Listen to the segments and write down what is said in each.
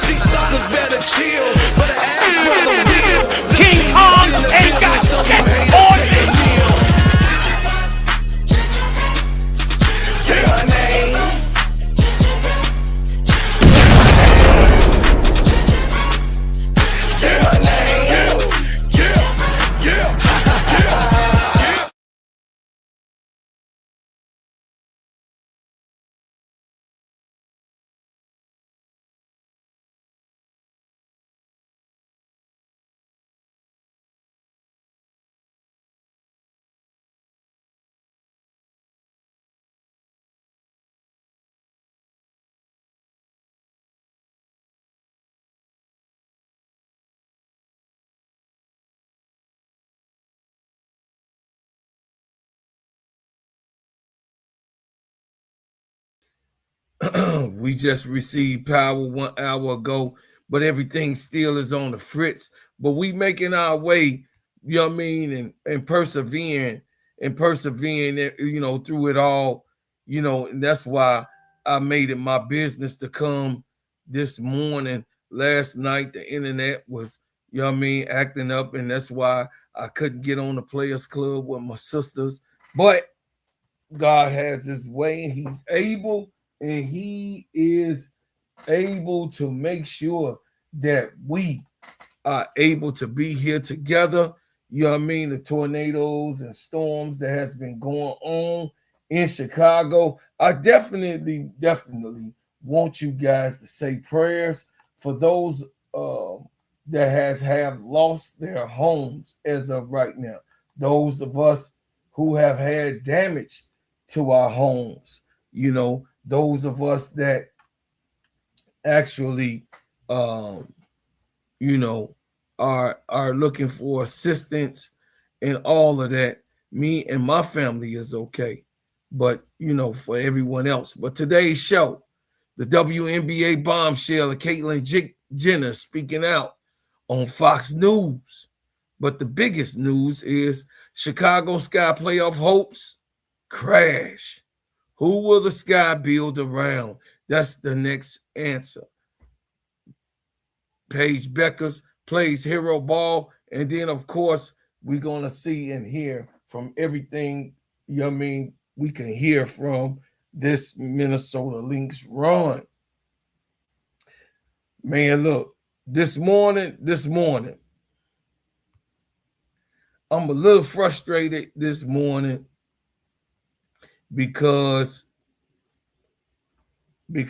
These suckers better chill, but ask brother real. King Kong ain't got shit on me. Say her name. Say her name. Yeah. We just received power 1 hour ago, but everything still is on the fritz. But we making our way, you know what I mean, and persevering, through it all, and that's why I made it my business to come this morning. Last night, the internet was, acting up, and that's why I couldn't get on the Players Club with my sisters. But God has his way, and he's able, and he is able to make sure that we are able to be here together. You know what I mean? The tornadoes and storms that has been going on in Chicago. I definitely want you guys to say prayers for those that have lost their homes as of right now. Those of us who have had damage to our homes, those of us that actually are looking for assistance and all of that. Me and my family is okay, but for everyone else. But today's show, the WNBA bombshell of Caitlyn Jenner speaking out on Fox News. But the biggest news is Chicago Sky playoff hopes crash. Who will the Sky build around? That's the next answer. Paige Bueckers plays hero ball. And then, of course, we're going to see and hear from everything, we can hear from this Minnesota Lynx run. Man, look, this morning, I'm a little frustrated this morning because being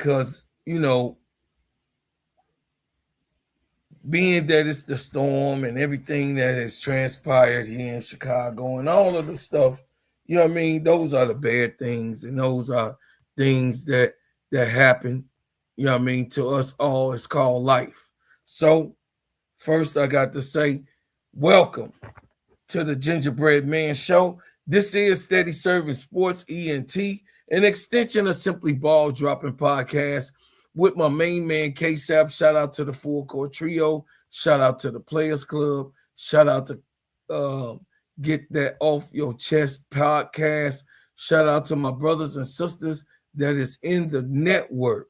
that it's the storm and everything that has transpired here in Chicago and all of the stuff, those are the bad things, and those are things that happen, to us all. It's called life. So first I got to say, welcome to the Gingerbread Man Show. This is Steady Serving Sports ENT, an extension of Simply Ball Dropping Podcast with my main man, K-Sap. Shout out to the Full Court Trio. Shout out to the Players Club. Shout out to Get That Off Your Chest podcast. Shout out to my brothers and sisters that is in the network.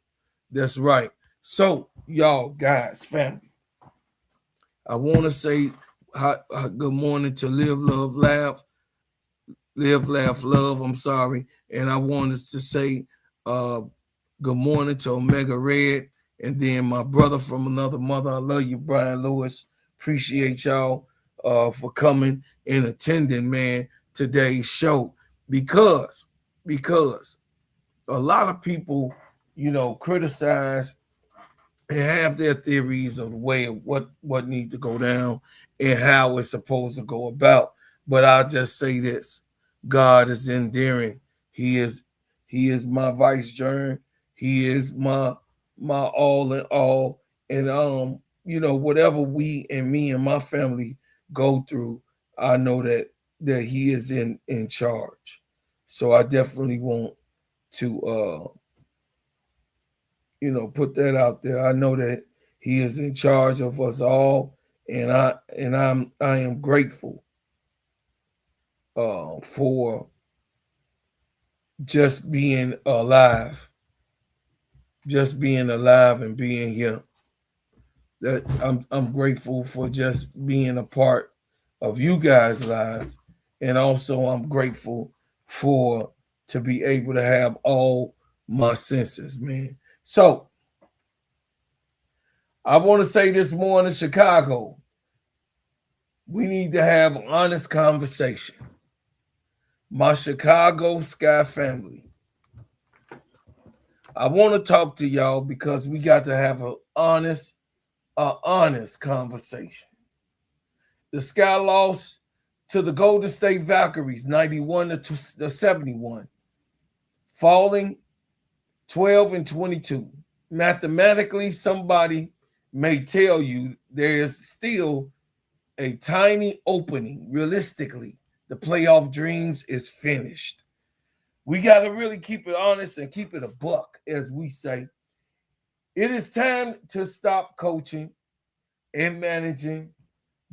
That's right. So, y'all, guys, family, I want to say good morning to Live, Love, Laugh. Live, Laugh, Love. I'm sorry. And I wanted to say good morning to Omega Red, and then my brother from another mother. I love you, Brian Lewis. Appreciate y'all for coming and attending, man, today's show, because a lot of people, criticize and have their theories of the way of what needs to go down and how it's supposed to go about. But I'll just say this: God is endearing. He is my vicegerent. He is my all in all. And whatever we and me and my family go through, I know that he is in charge. So I definitely want to put that out there. I know that he is in charge of us all, and I am grateful for just being alive and being here. that I'm grateful for just being a part of you guys' lives, and also I'm grateful for to be able to have all my senses, man. So I want to say this morning, Chicago, we need to have an honest conversation. My Chicago Sky family, I want to talk to y'all because we got to have an honest conversation. The Sky lost to the Golden State Valkyries 91-71, falling 12-22. Mathematically, somebody may tell you there's still a tiny opening. Realistically, the playoff dreams is finished. We got to really keep it honest and keep it a buck, as we say. It is time to stop coaching and managing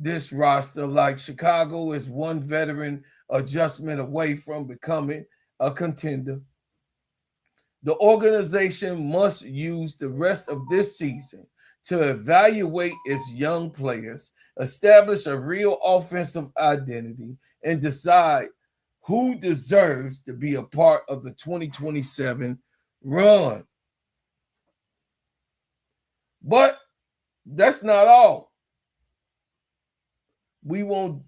this roster like Chicago is one veteran adjustment away from becoming a contender. The organization must use the rest of this season to evaluate its young players, establish a real offensive identity, and decide who deserves to be a part of the 2027 run. But that's not all. We won't,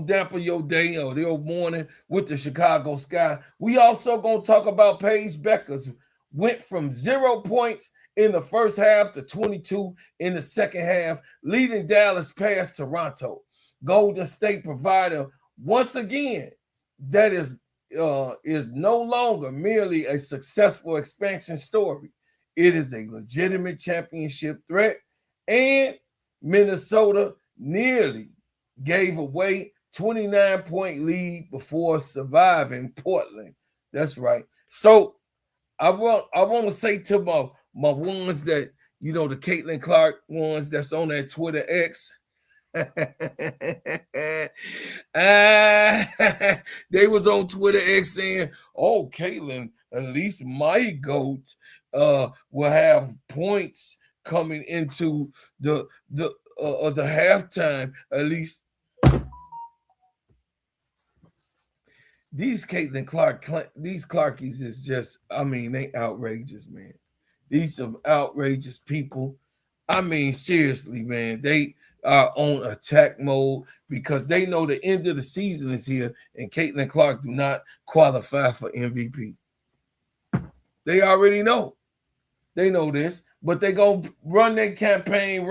dampen your day or your morning with the Chicago Sky. We also gonna talk about Paige Bueckers. Went from 0 points in the first half to 22 in the second half, leading Dallas past Toronto. Golden State provider once again that is no longer merely a successful expansion story. It is a legitimate championship threat, and Minnesota nearly gave away 29-point lead before surviving Portland. That's right. So I want to say to my ones that, the Caitlyn Clark ones that's on that Twitter X, they was on Twitter X saying, "Oh, Caitlyn, at least my GOAT will have points coming into the halftime. At least these Caitlyn Clark, these Clarkies is just, they outrageous, man. These some outrageous people. Seriously, man, they are on attack mode because they know the end of the season is here, and Caitlyn Clark do not qualify for MVP. They already know. They know this, but they gonna run their campaign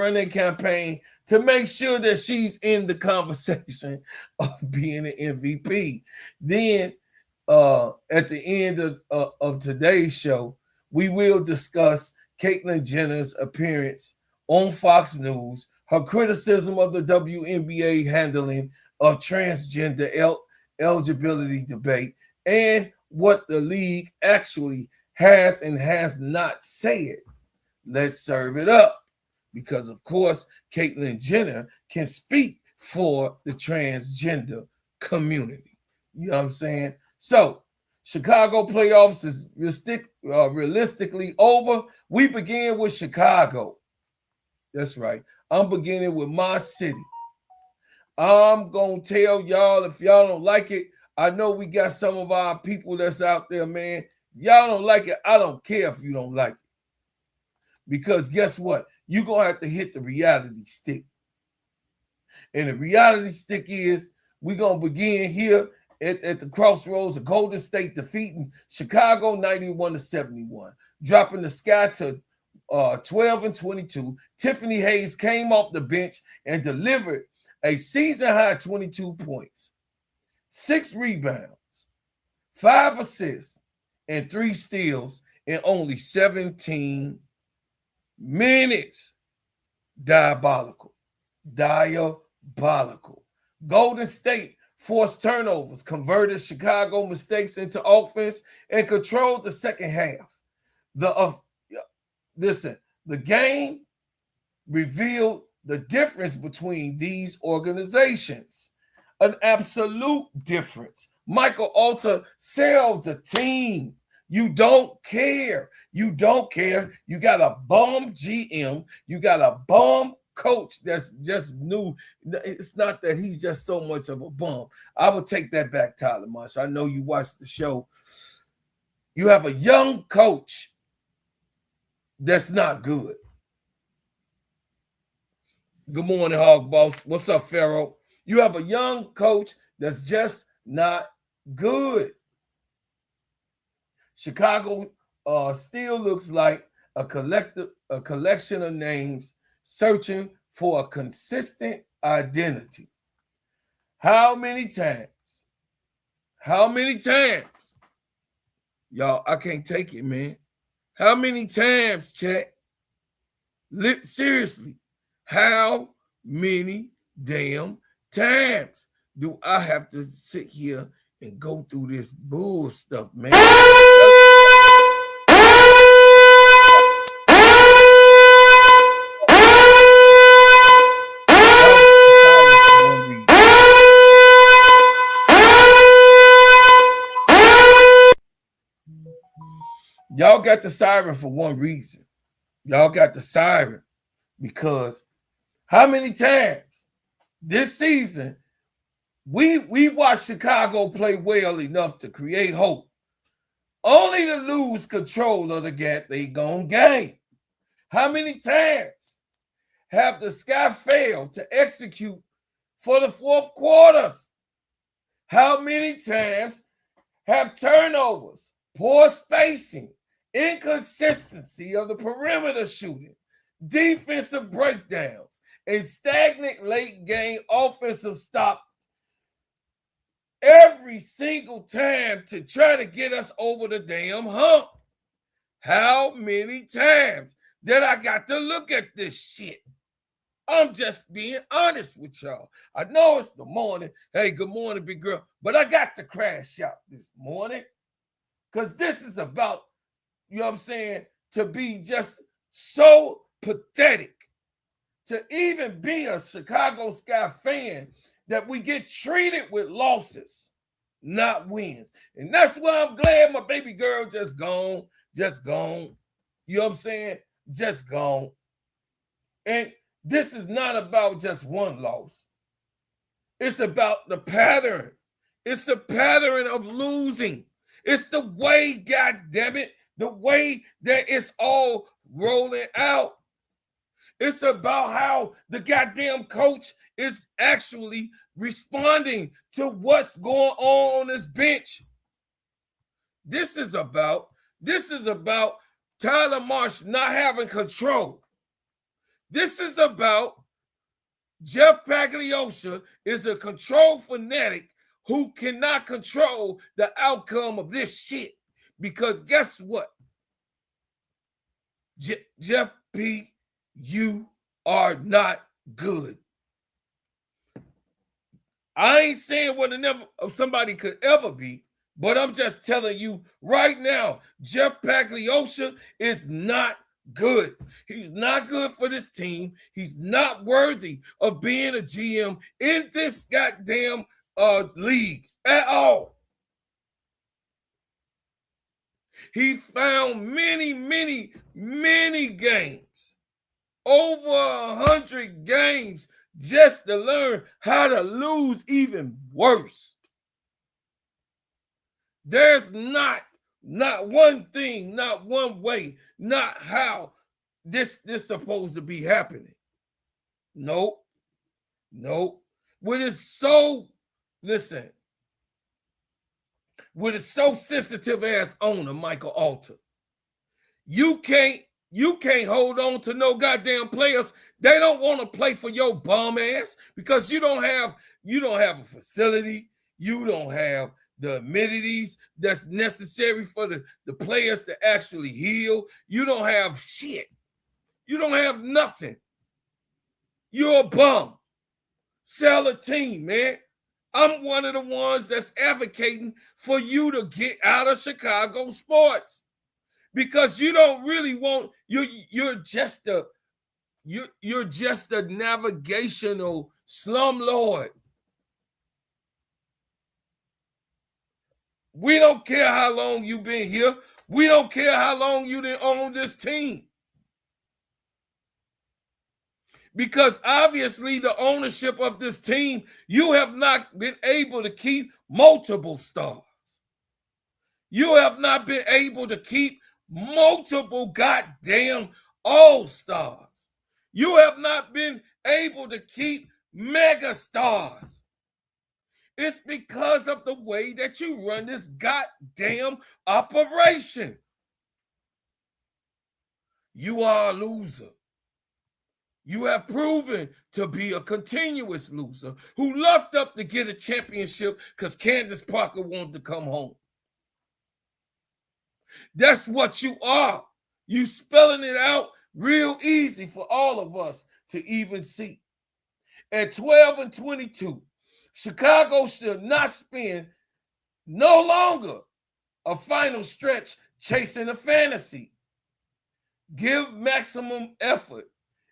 to make sure that she's in the conversation of being an MVP. Then at the end of today's show, we will discuss Caitlyn Jenner's appearance on Fox News, her criticism of the WNBA handling of transgender eligibility debate, and what the league actually has and has not said. Let's serve it up. Because, of course, Caitlyn Jenner can speak for the transgender community. You know what I'm saying? So, Chicago playoffs is realistically over. We begin with Chicago. That's right. I'm beginning with my city. I'm going to tell y'all, if y'all don't like it, I know we got some of our people that's out there, man. Y'all don't like it. I don't care if you don't like it. Because guess what? You're going to have to hit the reality stick. And the reality stick is we're going to begin here at the crossroads of Golden State defeating Chicago 91-71, dropping the Sky to 12-22. Tiffany Hayes came off the bench and delivered a season-high 22 points, 6 rebounds, 5 assists, and 3 steals in only 17 minutes. Diabolical. Golden State forced turnovers, converted Chicago mistakes into offense, and controlled the second half. The game revealed the difference between these organizations. An absolute difference. Michael Alter sells the team. You don't care. You got a bum GM. You got a bum coach that's just new. It's not that he's just so much of a bum. I would take that back, Tyler Marsh. I know you watched the show. You have a young coach that's not good. Good morning, Hog Boss. What's up, Pharaoh? You have a young coach that's just not good. Chicago still looks like a collection of names searching for a consistent identity. How many times? Y'all, I can't take it, man. How many times, chat? Seriously, how many damn times do I have to sit here and go through this bull stuff, man? Y'all got the siren for one reason. Y'all got the siren because how many times this season we watched Chicago play well enough to create hope, only to lose control of the goddamn game? How many times have the Sky failed to execute for the fourth quarters? How many times have turnovers, poor spacing, inconsistency of the perimeter shooting, defensive breakdowns, and stagnant late game offensive stop every single time to try to get us over the damn hump? How many times that I got to look at this shit? I'm just being honest with y'all. I know it's the morning. Hey, good morning, big girl. But I got to crash out this morning because this is about, you know what I'm saying, to be just so pathetic to even be a Chicago Sky fan that we get treated with losses, not wins. And that's why I'm glad my baby girl just gone. You know what I'm saying? Just gone. And this is not about just one loss. It's about the pattern. It's the pattern of losing. It's the way, God damn it, the way that it's all rolling out. It's about how the goddamn coach is actually responding to what's going on this bench. This is about Tyler Marsh not having control. This is about Jeff Pagliosha is a control fanatic who cannot control the outcome of this shit. Because guess what? Jeff P., you are not good. I ain't saying what somebody could ever be, but I'm just telling you right now, Jeff Pagliosha is not good. He's not good for this team. He's not worthy of being a GM in this goddamn league at all. He found many games, over 100 games, just to learn how to lose even worse. There's not one thing, not one way, not how this supposed to be happening. Nope. With his so sensitive ass owner, Michael Alter, you can't hold on to no goddamn players. They don't want to play for your bum ass because you don't have a facility. You don't have the amenities that's necessary for the players to actually heal. You don't have shit. You don't have nothing. You're a bum. Sell a team, man. I'm one of the ones that's advocating for you to get out of Chicago sports because you don't really want, you're just a navigational slumlord. We don't care how long you've been here. We don't care how long you didn't own this team. Because obviously the ownership of this team, you have not been able to keep multiple stars. You have not been able to keep multiple goddamn all-stars. You have not been able to keep mega stars. It's because of the way that you run this goddamn operation. You are a loser. You have proven to be a continuous loser who lucked up to get a championship because Candace Parker wanted to come home. That's what you are. You spelling it out real easy for all of us to even see. At 12-22, Chicago should not spend no longer a final stretch chasing a fantasy. Give maximum effort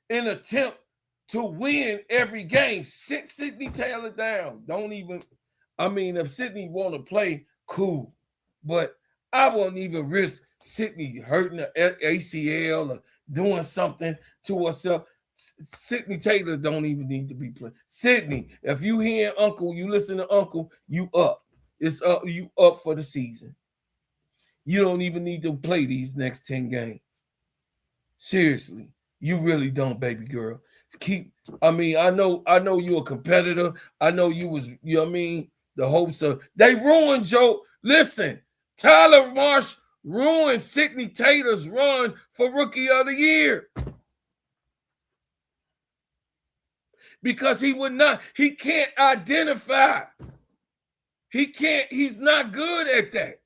in attempt to win every game. Sit Sydney Taylor down. Don't even, if Sydney want to play, cool. But I won't even risk Sydney hurting the ACL or doing something to herself. Sydney Taylor don't even need to be playing. Sydney, if you hear Uncle, you listen to Uncle, you up. It's up, you up for the season. You don't even need to play these next 10 games. Seriously, you really don't, baby girl. I know you're a competitor. I know you was, the hopes of, they ruined Joe. Listen, Tyler Marsh ruined Sydney Taylor's run for Rookie of the Year. Because he can't identify. He's not good at that.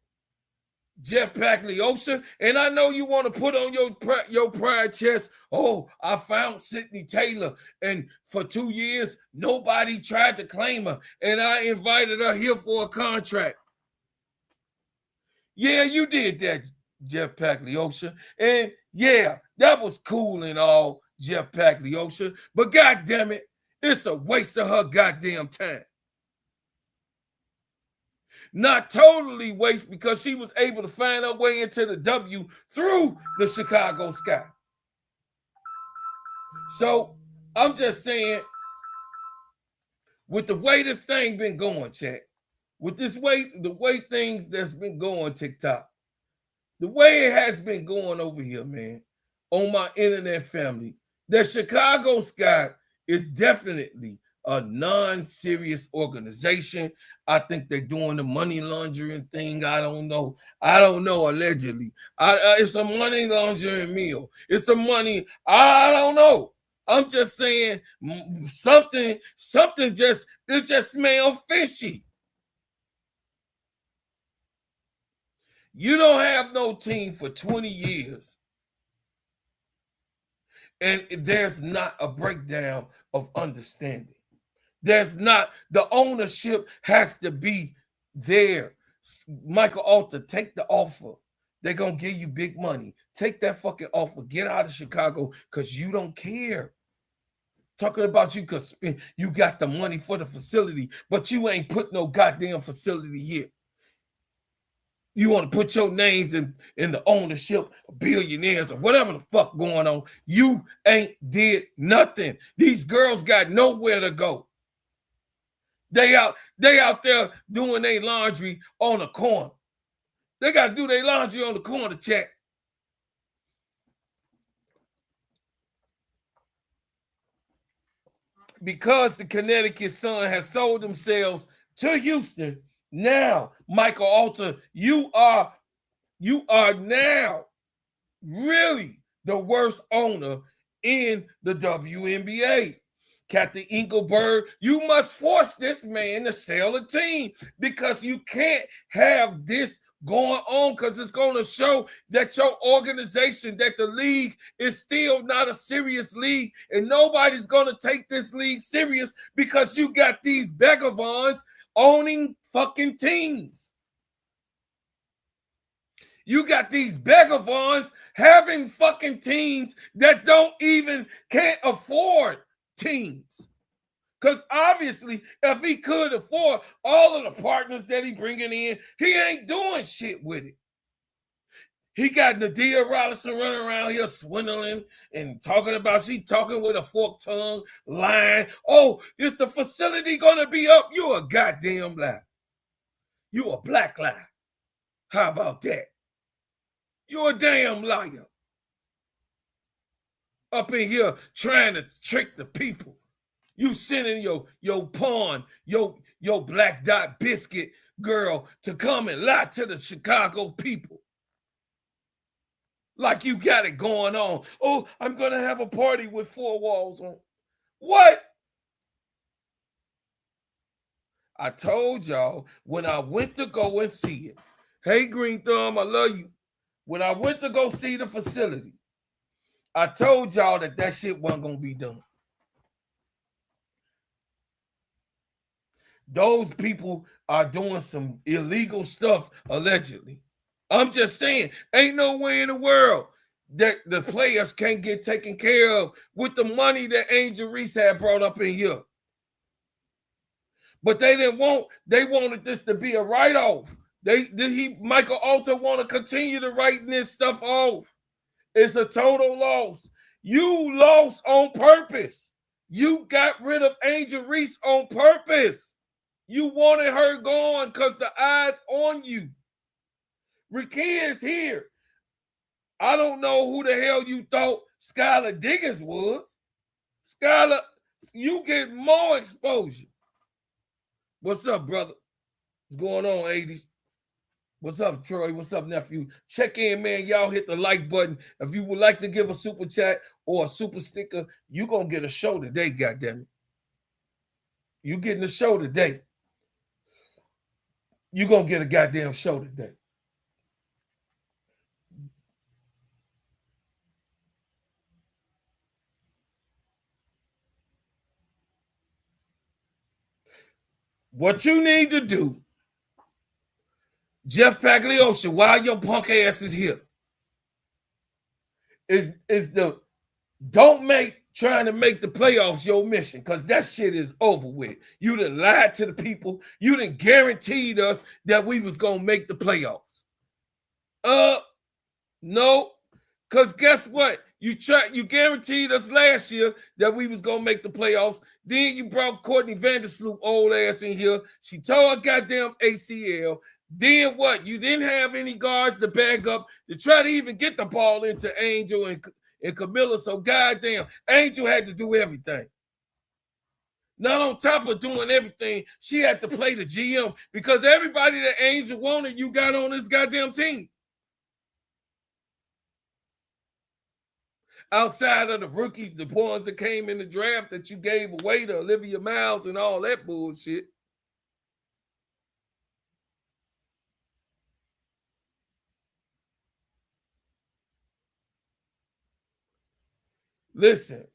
Jeff Pagliosha, and I know you want to put on your pride chest, oh, I found Sydney Taylor, and for 2 years, nobody tried to claim her, and I invited her here for a contract. Yeah, you did that, Jeff Pagliosha, and yeah, that was cool and all, Jeff Pagliosha, but goddamn it, it's a waste of her goddamn time. Not totally waste because she was able to find her way into the W through the Chicago Sky. So I'm just saying, with the way this thing been going, chat, with the way things that's been going, TikTok, the way it has been going over here, man, on my internet family, the Chicago Sky is definitely a non-serious organization. I think they're doing the money laundering thing. I don't know. Allegedly, it's a money laundering meal. It's a money. I don't know. I'm just saying something just smells fishy. You don't have no team for 20 years, and there's not a breakdown of understanding. There's not, the ownership has to be there. Michael Alter, take the offer. They're going to give you big money. Take that fucking offer. Get out of Chicago because you don't care. Talking about you could spend, you got the money for the facility, but you ain't put no goddamn facility here. You want to put your names in the ownership of billionaires or whatever the fuck going on. You ain't did nothing. These girls got nowhere to go. They out there doing their laundry on the corner. They got to do their laundry on the corner, chat. Because the Connecticut Sun has sold themselves to Houston, now, Michael Alter, you are now really the worst owner in the WNBA. Kathy Engelberg, you must force this man to sell a team because you can't have this going on because it's going to show that your organization, that the league is still not a serious league and nobody's going to take this league serious because you got these begavons owning fucking teams. You got these begavons having fucking teams that can't afford teams. Because obviously, if he could afford all of the partners that he bringing in, he ain't doing shit with it. He got Nadia Rollison running around here swindling and talking about she talking with a forked tongue, lying. Oh, is the facility gonna be up? You a goddamn lie. You a black lie. How about that? You a damn liar. Up in here trying to trick the people. You sending your pawn, your black dot biscuit girl to come and lie to the Chicago people. Like you got it going on. Oh, I'm going to have a party with 4 walls on. What? I told y'all when I went to go and see it. Hey, Green Thumb, I love you. When I went to go see the facility, I told y'all that shit wasn't going to be done. Those people are doing some illegal stuff, allegedly. I'm just saying, ain't no way in the world that the players can't get taken care of with the money that Angel Reese had brought up in here. But they didn't want, they wanted this to be a write-off. Michael Alter want to continue to write this stuff off. It's a total loss. You lost on purpose. You got rid of Angel Reese on purpose. You wanted her gone because the eyes on you. Rickea is here. I don't know who the hell you thought Skylar Diggins was. Skylar, you get more exposure. What's up, brother? What's going on, 80s? What's up, Troy? What's up, nephew? Check in, man. Y'all hit the like button. If you would like to give a super chat or a super sticker, you going to get a show today, goddammit. You getting a show today. You going to get a goddamn show today. What you need to do, Jeff Pagliosha, while your punk ass is here, is don't make trying to make the playoffs your mission, because that shit is over with. You done lied to the people. You done guaranteed us that we was gonna make the playoffs. No, because guess what? You guaranteed us last year that we was gonna make the playoffs. Then you brought Courtney Vandersloot old ass in here. She tore her goddamn ACL. Then what? You didn't have any guards to back up to try to even get the ball into Angel and Kamilla. So goddamn, Angel had to do everything. Not on top of doing everything, she had to play the GM because everybody that Angel wanted, you got on this goddamn team. Outside of the rookies, the ones that came in the draft that you gave away to Olivia Miles and all that bullshit. Listen.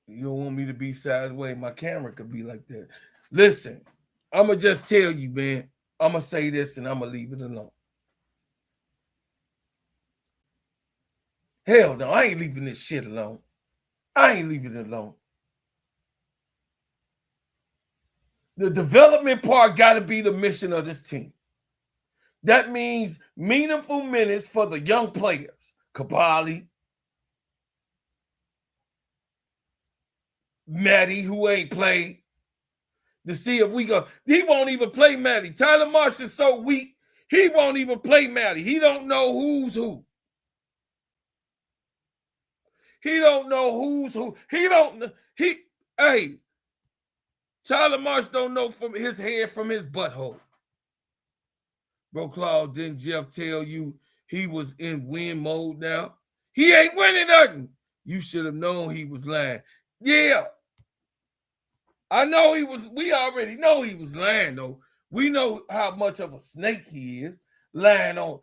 You don't want me to be sideways. My camera could be like that. Listen, I'm going to just tell you, man. I'm going to say this and I'm going to leave it alone. Hell no, I ain't leaving this shit alone. I ain't leaving it alone. The development part got to be the mission of this team. That means meaningful minutes for the young players. Kabali, Maddie, who ain't played, to see if we go. He won't even play Maddie. Tyler Marsh is so weak, he won't even play Maddie. He don't know who's who. He don't know who's who. Hey, Tyler Marsh don't know from his head from his butthole. Bro, Claude, didn't Jeff tell you he was in win mode now? He ain't winning nothing. You should have known he was lying. Yeah. I know he was. We already know he was lying, though. We know how much of a snake he is. Lying on,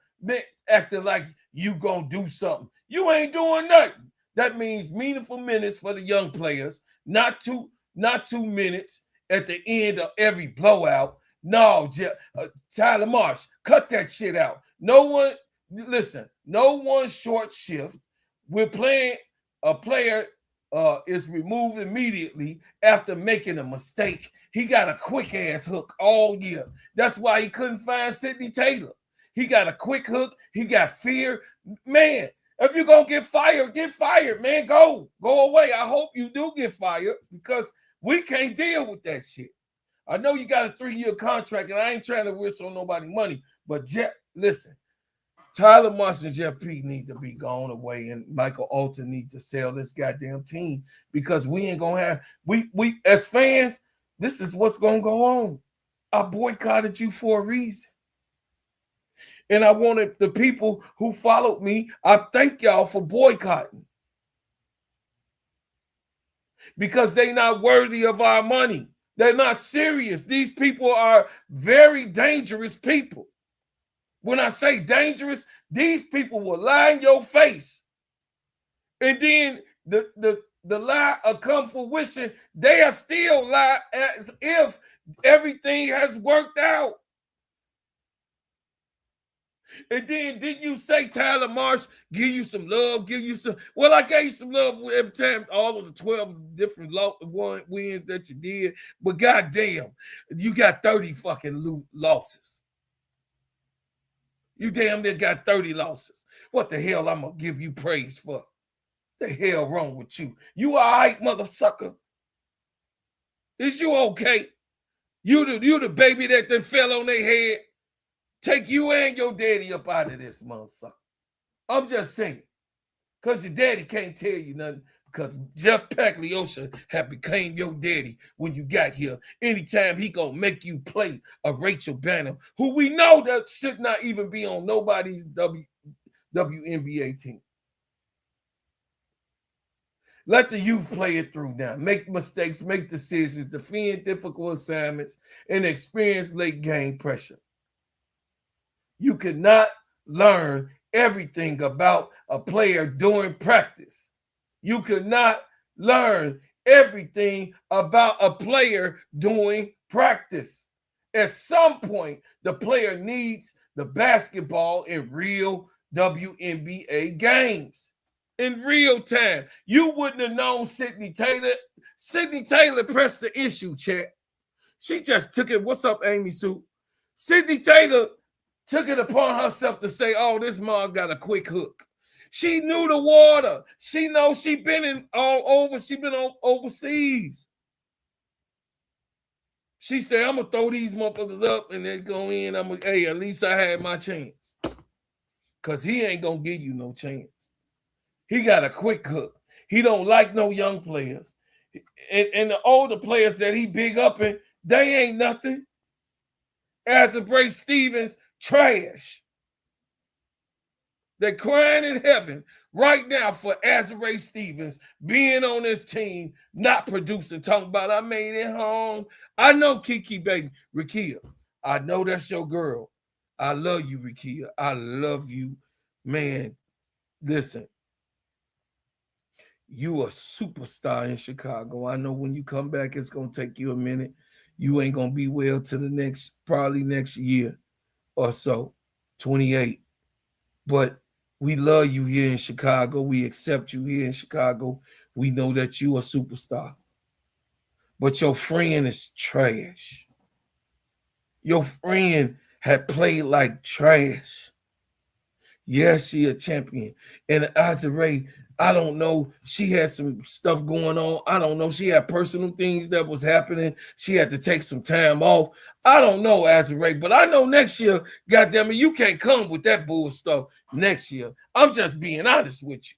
acting like you gonna do something. You ain't doing nothing. That means meaningful minutes for the young players, not two minutes at the end of every blowout. No, Tyler Marsh, cut that shit out. No one short shift. We're playing a player is removed immediately after making a mistake. He got a quick ass hook all year. That's why he couldn't find Sydney Taylor. He got a quick hook. He got fear. Man, if you're going to get fired, man. Go away. I hope you do get fired because we can't deal with that shit. I know you got a 3-year contract, and I ain't trying to wish on nobody money, but listen, Tyler Moss and Jeff P need to be gone away, and Michael Alton need to sell this goddamn team because we ain't gonna have we as fans. This is what's gonna go on. I boycotted you for a reason, and I wanted the people who followed me. I thank y'all for boycotting because they not worthy of our money. They're not serious. These people are very dangerous people. When I say dangerous, these people will lie in your face. And then the lie will come fruition. They are still lie as if everything has worked out. And then didn't you say Tyler Marsh give you some love, give you some? Well, I gave you some love every time, all of the 12 different wins that you did. But goddamn, you got 30 fucking losses. You damn near got 30 losses. What the hell I'm going to give you praise for? The hell wrong with you? You all right, mother sucker? Is you okay? You the baby that then fell on their head? Take you and your daddy up out of this, motherfucker. I'm just saying. Because your daddy can't tell you nothing. Because Jeff Pagliosha had became your daddy when you got here. Anytime he gonna make you play a Rachel Banham, who we know that should not even be on nobody's WNBA team. Let the youth play it through now. Make mistakes, make decisions, defend difficult assignments, and experience late game pressure. You cannot learn everything about a player during practice. You could not learn everything about a player doing practice. At some point, the player needs the basketball in real WNBA games. In real time. You wouldn't have known Sydney Taylor. Sydney Taylor pressed the issue, chat. She just took it. What's up, Amy Sue? Sydney Taylor took it upon herself to say, oh, this mom got a quick hook. She knew the water. She knows she been in all over. She been on overseas. She said, I'm going to throw these motherfuckers up and they go in. Hey, at least I had my chance. Because he ain't going to give you no chance. He got a quick hook. He don't like no young players. And the older players that he big up in, they ain't nothing. Azabray Stevens, trash. They're crying in heaven right now for Azabray Stevens being on this team, not producing, talking about I made it home. I know Kiki baby, Rickea. I know that's your girl. I love you, Rickea. I love you, man. Listen, you a superstar in Chicago. I know when you come back, it's gonna take you a minute. You ain't gonna be well to the probably next year or so, 28. But we love you here in Chicago. We accept you here in Chicago. We know that you a superstar. But your friend is trash. Your friend had played like trash. Yes, she a champion. And Azare, I don't know. She had some stuff going on. I don't know. She had personal things that was happening. She had to take some time off. I don't know, Azare, but I know next year, goddamn it, you can't come with that bull stuff next year. I'm just being honest with you.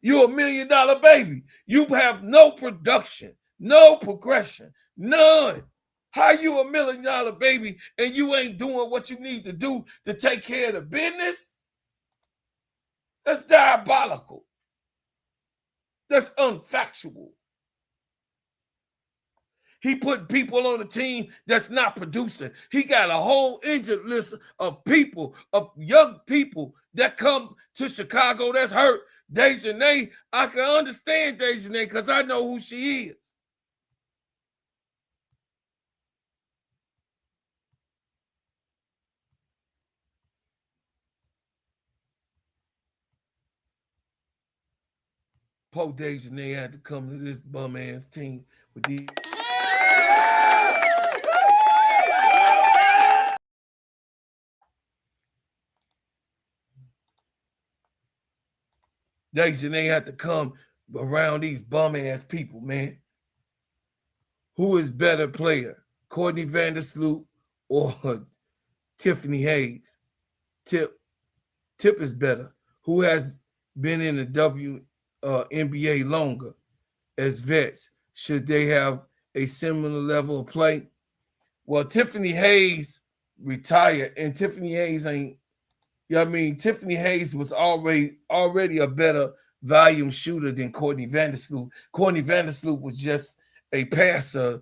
You're $1 million baby. You have no production, no progression, none. How you $1 million baby and you ain't doing what you need to do to take care of the business? That's diabolical. That's unfactual. He put people on the team that's not producing. He got a whole injured list of people, of young people that come to Chicago that's hurt. DiJonai, I can understand DiJonai because I know who she is. Poor DiJonai had to come to this bum ass team with these. DiJonai had to come around these bum ass people, man. Who is better player, Courtney Vandersloot or Tiffany Hayes? Tip is better. Who has been in the NBA longer as vets? Should they have a similar level of play? Well, Tiffany Hayes retired, and Tiffany Hayes ain't. You know what I mean? Tiffany Hayes was already a better volume shooter than Courtney Vandersloot. Courtney Vandersloot was just a passer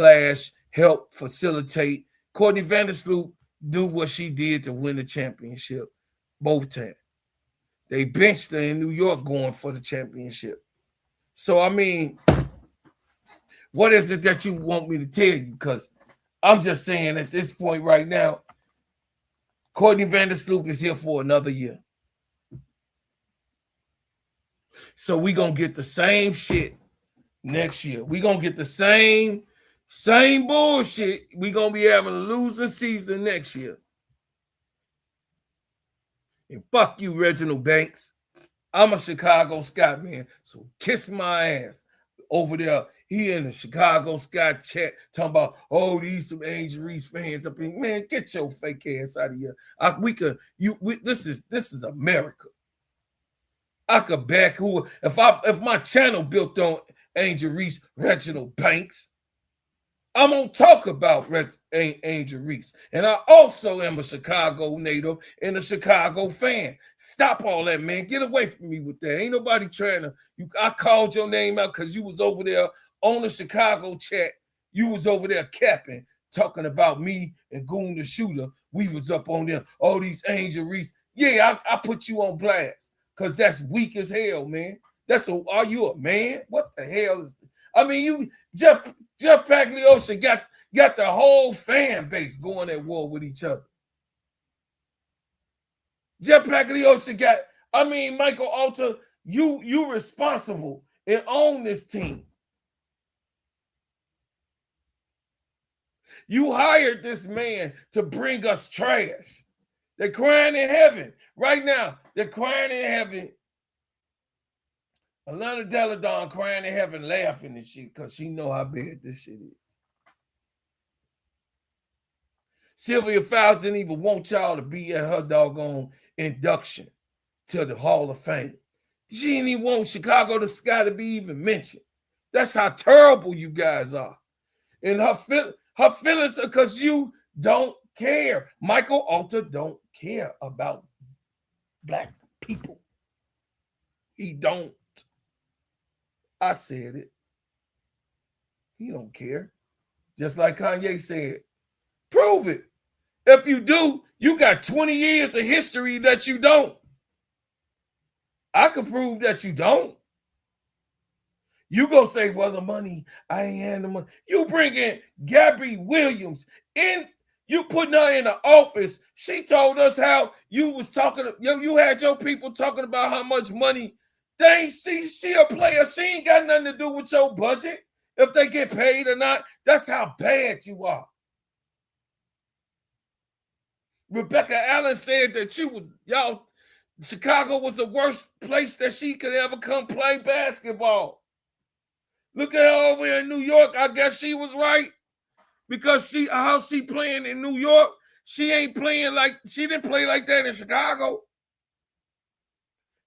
/ help facilitate. Courtney Vandersloot do what she did to win the championship both times. They benched her in New York going for the championship. So, I mean, what is it that you want me to tell you? Because I'm just saying at this point right now, Courtney Vandersloot is here for another year. So we're going to get the same shit next year. We're going to get the same bullshit. We're going to be having a losing season next year. And fuck you, Reginald Banks. I'm a Chicago Sky man, so kiss my ass over there. He in the Chicago Sky chat talking about, oh, these some Angel Reese fans up in. Man, get your fake ass out of here. This is America. I could back who if my channel built on Angel Reese, Reginald Banks. I'm gonna talk about Angel Reese, and I also am a Chicago native and a Chicago fan. Stop all that, man. Get away from me with that. Ain't nobody trying to. I called your name out because you was over there on the Chicago chat. You was over there capping, talking about me and Goon the Shooter. We was up on there. All these Angel Reese. Yeah, I put you on blast because that's weak as hell, man. Are you a man? What the hell is? I mean, you Jeff Pagliocci got the whole fan base going at war with each other. Jeff Pagliocci got, Michael Alter, you responsible and own this team. You hired this man to bring us trash. They're crying in heaven. Right now, they're crying in heaven. Alana Deladon crying in heaven, laughing and shit because she know how bad this shit is. Sylvia Fowles didn't even want y'all to be at her doggone induction to the Hall of Fame. She didn't even want Chicago the Sky to be even mentioned. That's how terrible you guys are. And her feelings are because you don't care. Michael Alter don't care about black people. He don't. I said it. He don't care. Just like Kanye said, prove it. If you do, you got 20 years of history that you don't. I can prove that you don't. You go say, well, the money, I ain't had the money. You bring in Gabby Williams in, you putting her in the office. She told us how you was talking, you had your people talking about how much money. They ain't she a player. She ain't got nothing to do with your budget. If they get paid or not, that's how bad you are. Rebecca Allen said that Chicago was the worst place that she could ever come play basketball. Look at her over in New York. I guess she was right. Because how she playing in New York, she didn't play like that in Chicago.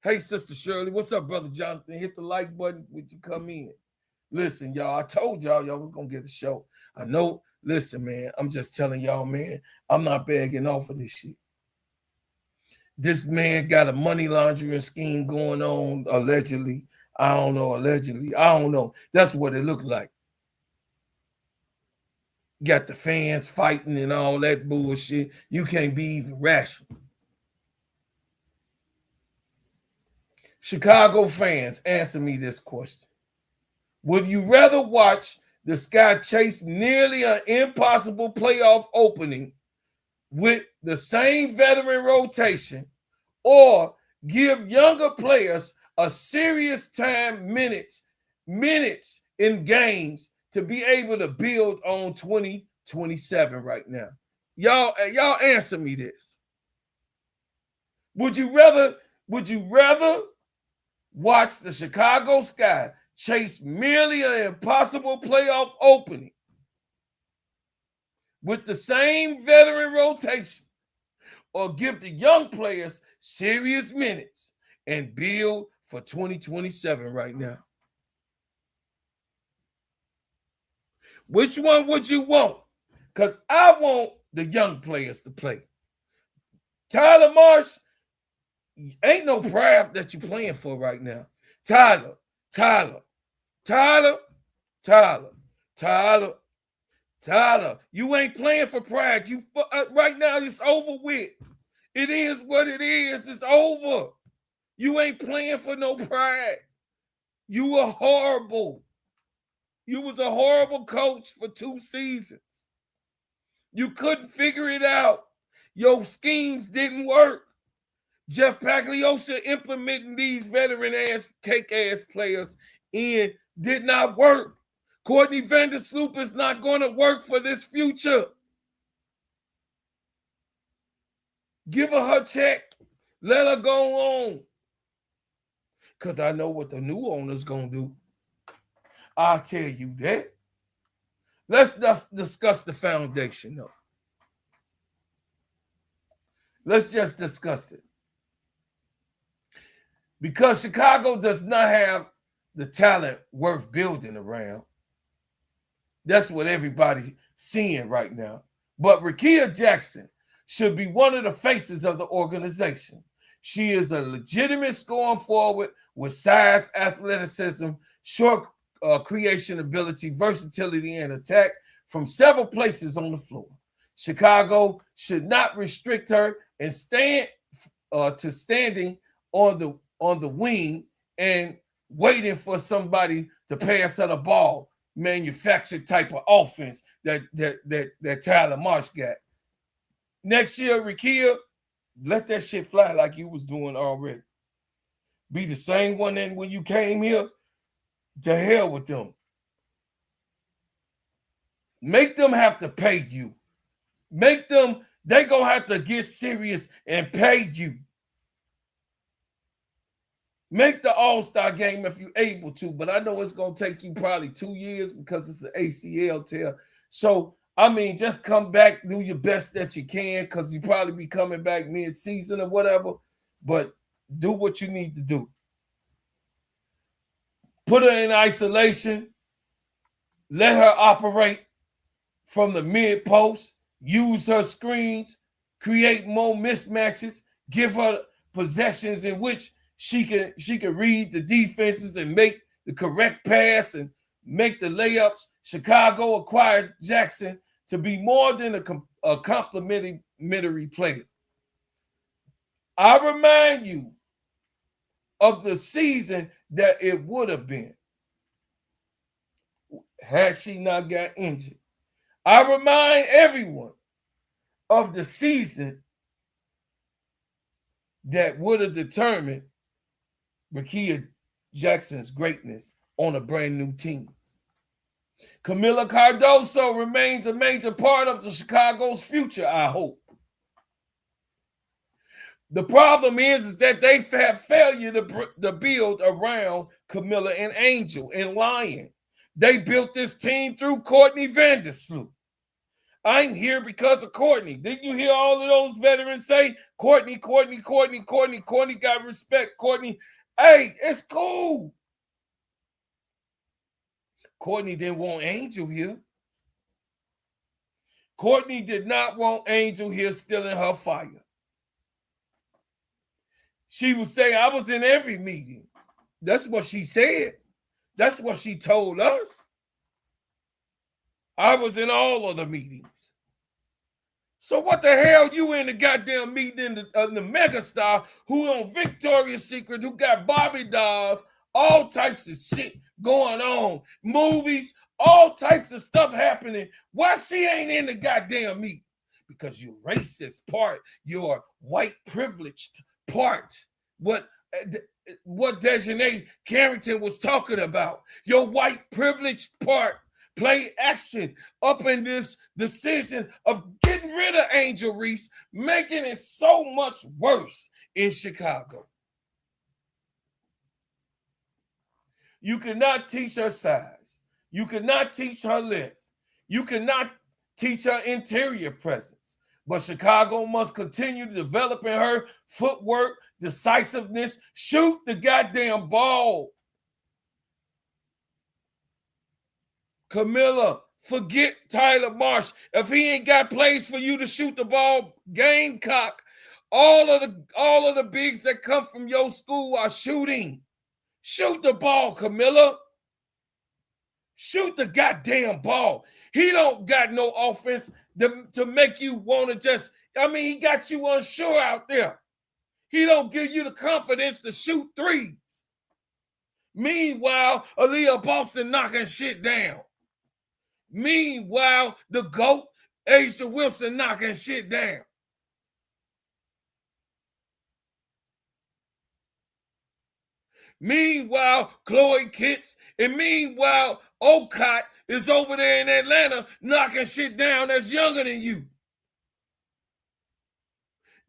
Hey, Sister Shirley, what's up, Brother Jonathan? Hit the like button when you come in. Listen, y'all, I told y'all was going to get a show. I know, listen, man, I'm just telling y'all, man, I'm not begging off of this shit. This man got a money laundering scheme going on, allegedly. I don't know. That's what it looked like. Got the fans fighting and all that bullshit. You can't be even rational. Chicago fans, answer me this question. Would you rather watch the Sky chase nearly an impossible playoff opening with the same veteran rotation or give younger players a serious time minutes in games to be able to build on 2027 right now? Y'all answer me this. Would you rather watch the Chicago Sky chase merely an impossible playoff opening with the same veteran rotation, or give the young players serious minutes and build for 2027 right now? Which one would you want? Because I want the young players to play. Tyler Marsh, ain't no craft that you're playing for right now. Tyler, you ain't playing for pride. You right now, it's over with. It is what it is. It's over. You ain't playing for no pride. You were horrible. You was a horrible coach for 2 seasons. You couldn't figure it out. Your schemes didn't work. Jeff Pagliosha implementing these veteran-ass, cake-ass players in did not work. Courtney Vandersloot is not going to work for this future. Give her check. Let her go on. Because I know what the new owner's going to do. I'll tell you that. Let's just discuss the foundation, though. Let's just discuss it. Because Chicago does not have the talent worth building around. That's what everybody's seeing right now. But Rickea Jackson should be one of the faces of the organization. She is a legitimate scoring forward with size, athleticism, short creation ability, versatility, and attack from several places on the floor. Chicago should not restrict her and standing on the wing and waiting for somebody to pass her the ball, manufactured type of offense that Tyler Marsh got. Next year, Rickea, let that shit fly like you was doing already. Be the same one then when you came here. To hell with them. Make them have to pay you. They gonna have to get serious and pay you. Make the All-Star game if you're able to, but I know it's gonna take you probably 2 years because it's an ACL tear. So, I mean, just come back, do your best that you can, because you probably be coming back mid-season or whatever, but do what you need to do. Put her in isolation. Let her operate from the mid-post. Use her screens. Create more mismatches. Give her possessions in which she can read the defenses and make the correct pass and make the layups. Chicago acquired Jackson to be more than a complimentary player. I remind you of the season that it would have been had she not got injured. I remind everyone of the season that would have determined Rickea Jackson's greatness on a brand new team. Kamilla Cardoso remains a major part of the Chicago's future, I hope. The problem is that they have failure to build around Kamilla and Angel and Lion. They built this team through Courtney Vandersloot. I'm here because of Courtney. Didn't you hear all of those veterans say, Courtney got respect, Courtney. Hey, it's cool. Courtney didn't want Angel here. Courtney did not want Angel here stealing her fire. She would say, I was in every meeting. That's what she said. That's what she told us. I was in all of the meetings. So what the hell you in the goddamn meeting in the megastar who on Victoria's Secret, who got Barbie dolls, all types of shit going on, movies, all types of stuff happening. Why she ain't in the goddamn meeting? Because you're racist part, you're white privileged part. What what DiJonai Carrington was talking about. Your white privileged part play action up in this decision of getting rid of Angel Reese, making it so much worse in Chicago. You cannot teach her size. You cannot teach her length. You cannot teach her interior presence. But Chicago must continue developing her footwork, decisiveness, shoot the goddamn ball. Kamilla, forget Tyler Marsh. If he ain't got plays for you to shoot the ball, Gamecock, all of the bigs that come from your school are shooting. Shoot the ball, Kamilla. Shoot the goddamn ball. He don't got no offense to make you want to just, he got you unsure out there. He don't give you the confidence to shoot threes. Meanwhile, Aaliyah Boston knocking shit down. Meanwhile, the GOAT, A'ja Wilson knocking shit down. Meanwhile, Chloe Kitts, and meanwhile, Ocott is over there in Atlanta knocking shit down that's younger than you.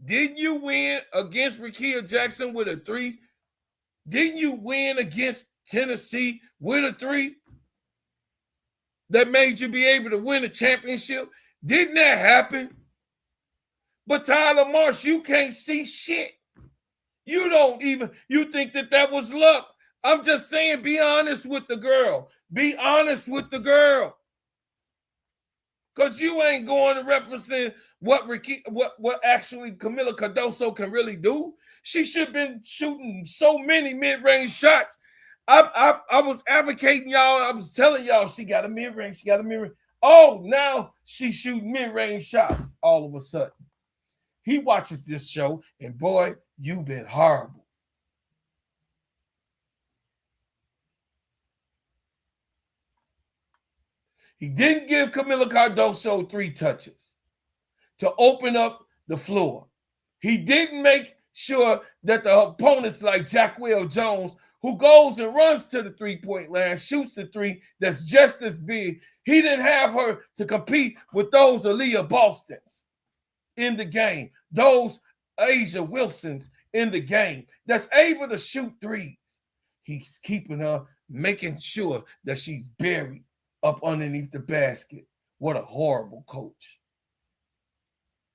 Didn't you win against Rickea Jackson with a 3? Didn't you win against Tennessee with a 3? That made you be able to win a championship? Didn't that happen? But Tyler Marsh, you can't see shit. You think that was luck. I'm just saying, be honest with the girl. Be honest with the girl. Because you ain't going to referencing what actually Kamilla Cardoso can really do. She should have been shooting so many mid-range shots. I was advocating y'all. I was telling y'all she got a mid-range. She got a mid-range. Oh, now she's shooting mid-range shots all of a sudden. He watches this show, and boy, you've been horrible. He didn't give Kamilla Cardoso 3 touches to open up the floor. He didn't make sure that the opponents like Jackwell Jones, who goes and runs to the 3-point line, shoots the 3 that's just as big. He didn't have her to compete with those Aaliyah Bostons in the game, those A'ja Wilsons in the game that's able to shoot 3s. He's keeping her, making sure that she's buried up underneath the basket. What a horrible coach.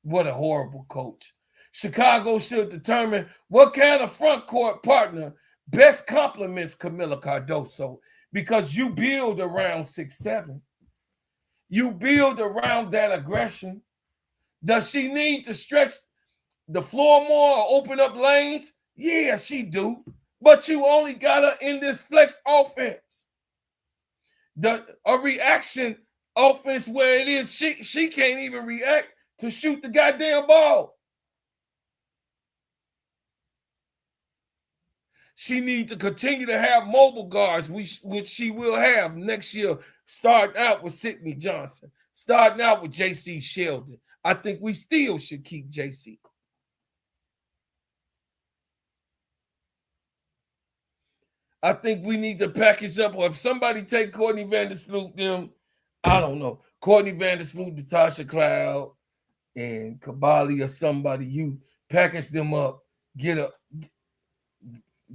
What a horrible coach. Chicago should determine what kind of front court partner best complements Kamilla Cardoso, because you build around 6'7". You build around that aggression. Does she need to stretch the floor more or open up lanes? Yeah, she do. But you only got her in this flex offense. A reaction offense where it is she can't even react to shoot the goddamn ball. She needs to continue to have mobile guards, which she will have next year, starting out with Sidney Johnson, starting out with J.C. Sheldon. I think we still should keep J.C. I think we need to package up, or if somebody take Courtney Vandersloot, them, I don't know, Courtney Vandersloot, Natasha Cloud, and Kabali or somebody, you package them up, get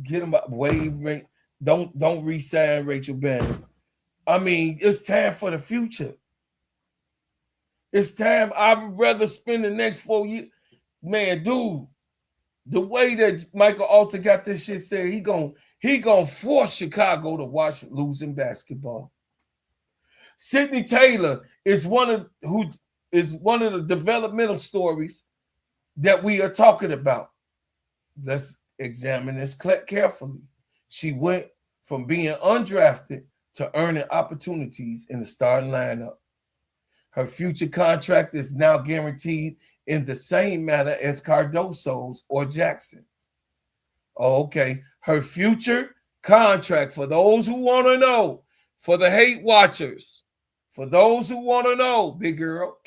them up, wave, don't re-sign Rachel Banner. It's time for the future. It's time. I'd rather spend the next 4 years. Man, dude, the way that Michael Alter got this shit said, he gonna force Chicago to watch losing basketball. Sydney Taylor is one of the developmental stories that we are talking about. Let's examine this carefully. She went from being undrafted to earning opportunities in the starting lineup. Her future contract is now guaranteed in the same manner as Cardoso's or Jackson's. Okay, her future contract, for those who want to know, for the hate watchers, for those who want to know, big girl,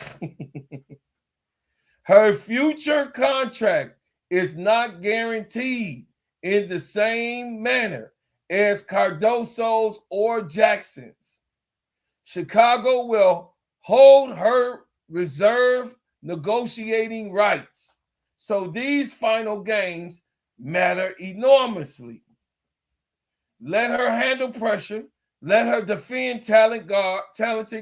her future contract is not guaranteed in the same manner as Cardoso's or Jackson's. Chicago will hold her reserve negotiating rights. So these final games matter enormously. Let her handle pressure. Let her defend talented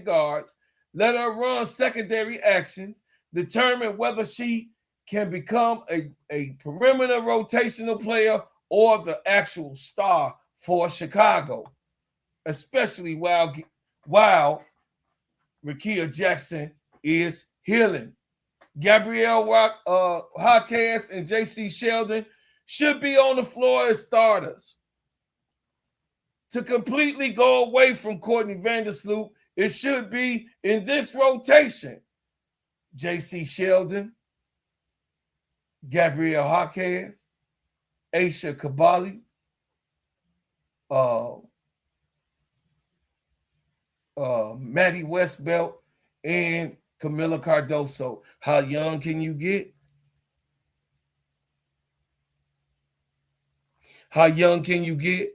guards. Let her run secondary actions. Determine whether she can become a perimeter rotational player or the actual star for Chicago, especially while Rickea Jackson is healing. Gabrielle Jaquez and J.C. Sheldon should be on the floor as starters. To completely go away from Courtney Vandersloot, it should be in this rotation: J.C. Sheldon, Gabrielle Jaquez, Aisha Kabali, Maddie Westbelt, and Kamilla Cardoso. How young can you get? How young can you get?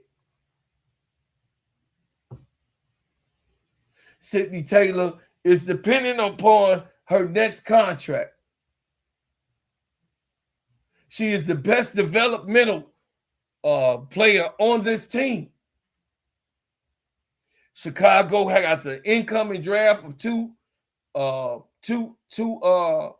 Sydney Taylor is dependent upon her next contract. She is the best developmental player on this team. Chicago has an incoming draft of two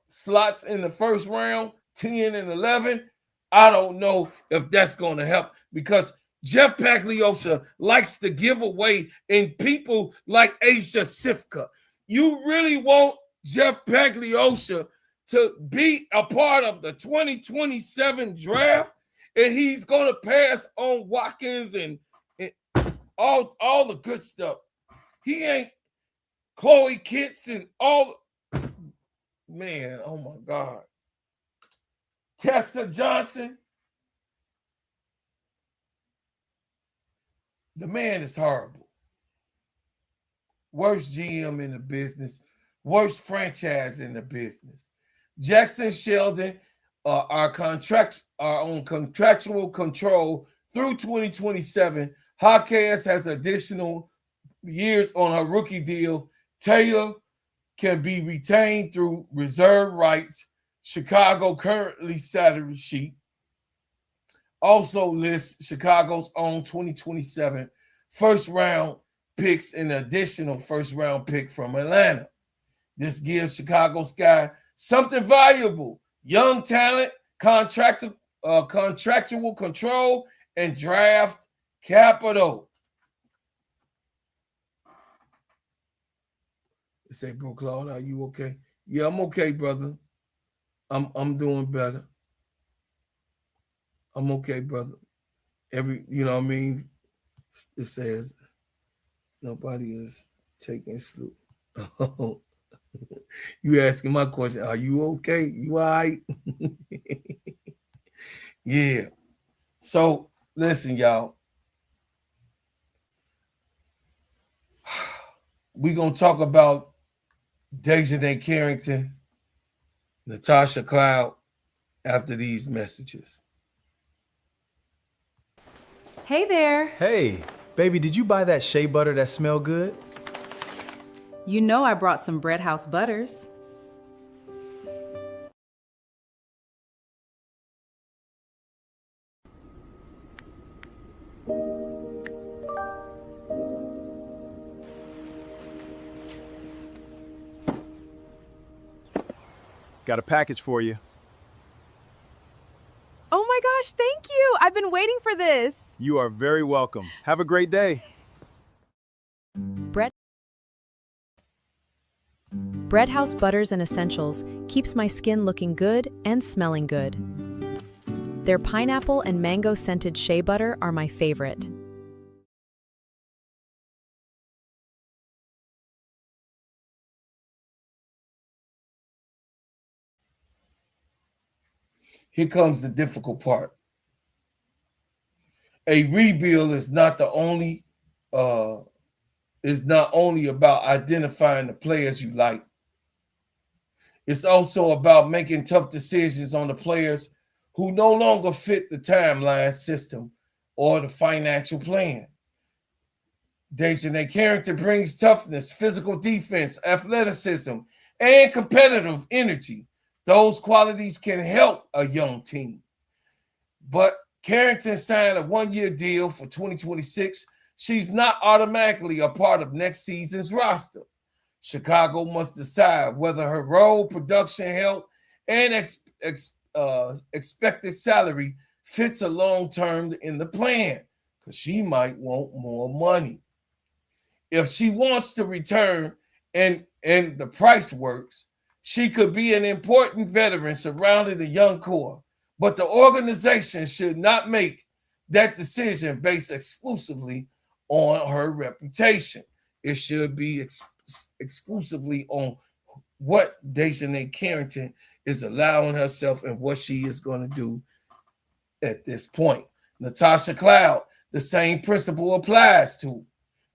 slots in the first round, 10 and 11. I don't know if that's going to help because Jeff Pagliosha likes to give away, and people like Aisha Sifka. You really want Jeff Pagliosha to be a part of the 2027 draft, and he's going to pass on Watkins and all the good stuff. He ain't Chloe Kitts and all. Man, oh my God. Tessa Johnson. The man is horrible. Worst GM in the business. Worst franchise in the business. Jackson Sheldon are on contractual control through 2027. Jaquez has additional years on her rookie deal. Taylor can be retained through reserve rights. Chicago currently salary sheet also lists Chicago's own 2027 first round picks and an additional first round pick from Atlanta. This gives Chicago Sky something valuable: young talent, contractual control, and draft capital. They say, Bro Claude, are you okay? Yeah, I'm okay, brother. I'm doing better. I'm okay, brother. You know what I mean? It says nobody is taking sloop. You asking my question, are you okay? You all right? Yeah. So listen, y'all. We're going to talk about DiJonai Carrington, Natasha Cloud after these messages. Hey there. Hey, baby, did you buy that shea butter that smell good? You know I brought some Bread House butters. Got a package for you. Oh my gosh, thank you. I've been waiting for this. You are very welcome. Have a great day. Bread House Butters and Essentials keeps my skin looking good and smelling good. Their pineapple and mango scented shea butter are my favorite. Here comes the difficult part. A rebuild is not only about identifying the players you like. It's also about making tough decisions on the players who no longer fit the timeline system or the financial plan. DiJonai Carrington brings toughness, physical defense, athleticism, and competitive energy. Those qualities can help a young team. But Carrington signed a one-year deal for 2026. She's not automatically a part of next season's roster. Chicago must decide whether her role, production, health, and expected salary fits a long-term in the plan, because she might want more money. If she wants to return and the price works, she could be an important veteran surrounding a young core. But the organization should not make that decision based exclusively on her reputation. It should be exclusively on what DiJonai Carrington is allowing herself and what she is going to do at this point. Natasha Cloud, the same principle applies to.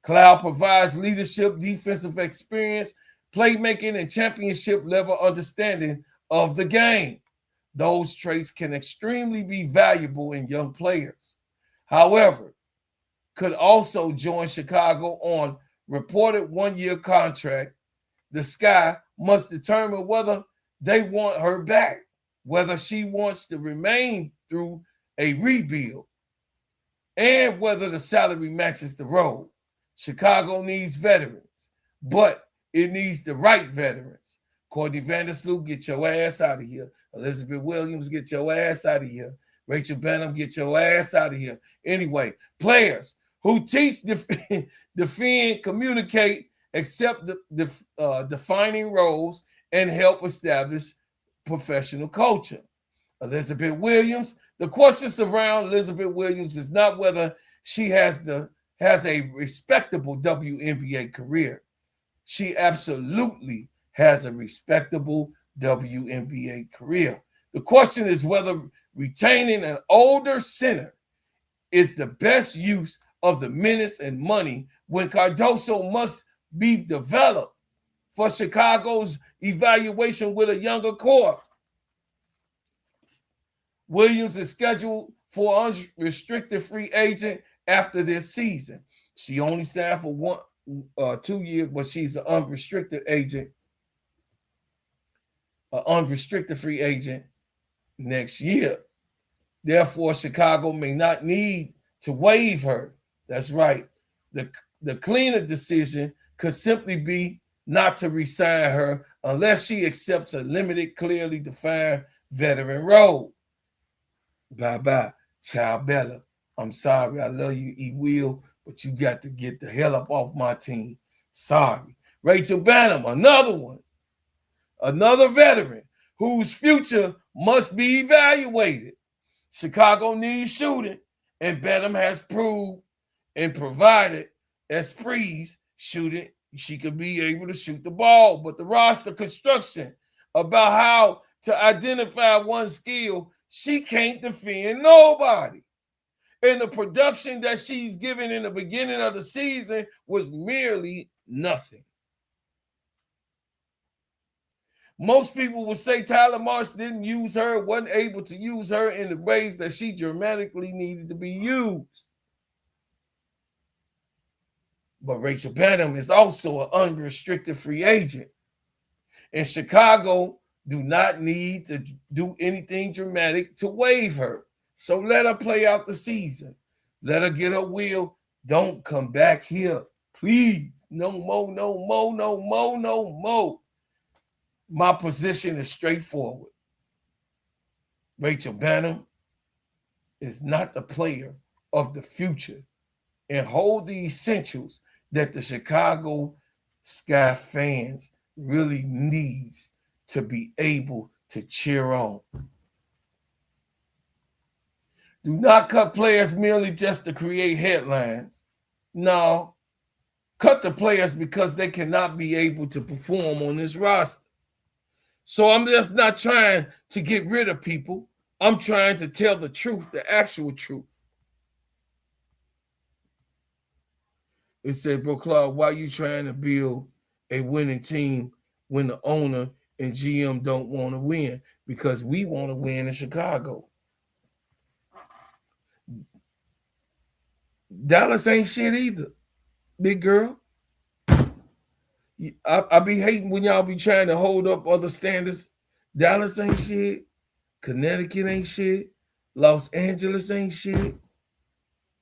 Cloud provides leadership, defensive experience, playmaking, and championship level understanding of the game. Those traits can extremely be valuable in young players. However, could also join Chicago on reported one-year contract. The Sky must determine whether they want her back, whether she wants to remain through a rebuild, and whether the salary matches the role. Chicago needs veterans, but it needs the right veterans. Courtney Vandersloot, get your ass out of here. Elizabeth Williams, get your ass out of here. Rachel Benham, get your ass out of here. Anyway, players who teach, defend, communicate, accept defining roles, and help establish professional culture. Elizabeth Williams, the question surrounding Elizabeth Williams is not whether she has a respectable WNBA career. She absolutely has a respectable WNBA career. The question is whether retaining an older center is the best use of the minutes and money when Cardoso must be developed for Chicago's evaluation with a younger core. Williams is scheduled for unrestricted free agent after this season. She only signed for 2 years, but she's an unrestricted agent, an unrestricted free agent next year. Therefore, Chicago may not need to waive her. That's right. The cleaner decision could simply be not to re-sign her unless she accepts a limited, clearly defined veteran role. Bye-bye, Child Bella. I'm sorry. I love you, E. Will, but you got to get the hell up off my team. Sorry. Rachel Benham, another one. Another veteran whose future must be evaluated. Chicago needs shooting, and Benham has proved and provided esprits shooting. She could be able to shoot the ball, but the roster construction about how to identify one skill, she can't defend nobody. And the production that she's given in the beginning of the season was merely nothing. Most people would say Tyler Marsh didn't use her, wasn't able to use her in the ways that she dramatically needed to be used. But Rachel Benham is also an unrestricted free agent. And Chicago do not need to do anything dramatic to waive her. So let her play out the season. Let her get her will. Don't come back here. Please. No more, no more, no more, no more. My position is straightforward. Rachel Benham is not the player of the future and hold the essentials that the Chicago Sky fans really needs to be able to cheer on. Do not cut players merely just to create headlines. No, cut the players because they cannot be able to perform on this roster. So I'm just not trying to get rid of people. I'm trying to tell the truth, the actual truth. It said, Bro Claude, why are you trying to build a winning team when the owner and GM don't want to win? Because we want to win in Chicago. Dallas ain't shit either, big girl. I be hating when y'all be trying to hold up other standards. Dallas ain't shit. Connecticut ain't shit. Los Angeles ain't shit.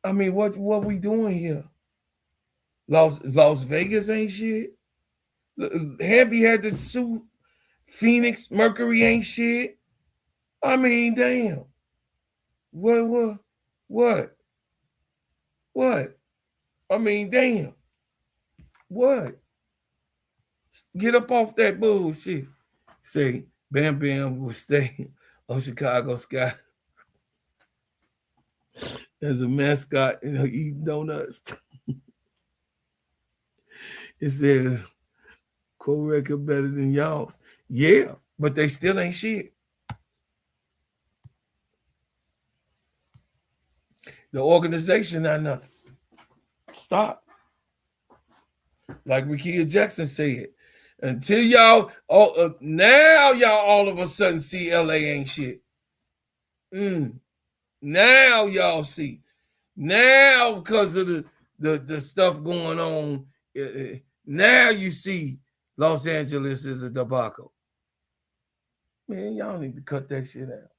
I mean, what we doing here? Las Vegas ain't shit. Hamby had to sue Phoenix. Mercury ain't shit. I mean, damn. What? I mean, damn. What? Get up off that bullshit. Say, Bam Bam will stay on Chicago Sky as a mascot, eating donuts. It said, co-record better than y'all's. Yeah, but they still ain't shit. The organization not nothing. Stop. Like Rickea Jackson said, until y'all, now y'all all of a sudden see LA ain't shit. Now y'all see. Now because of the stuff going on, now you see Los Angeles is a debacle. Man, y'all need to cut that shit out.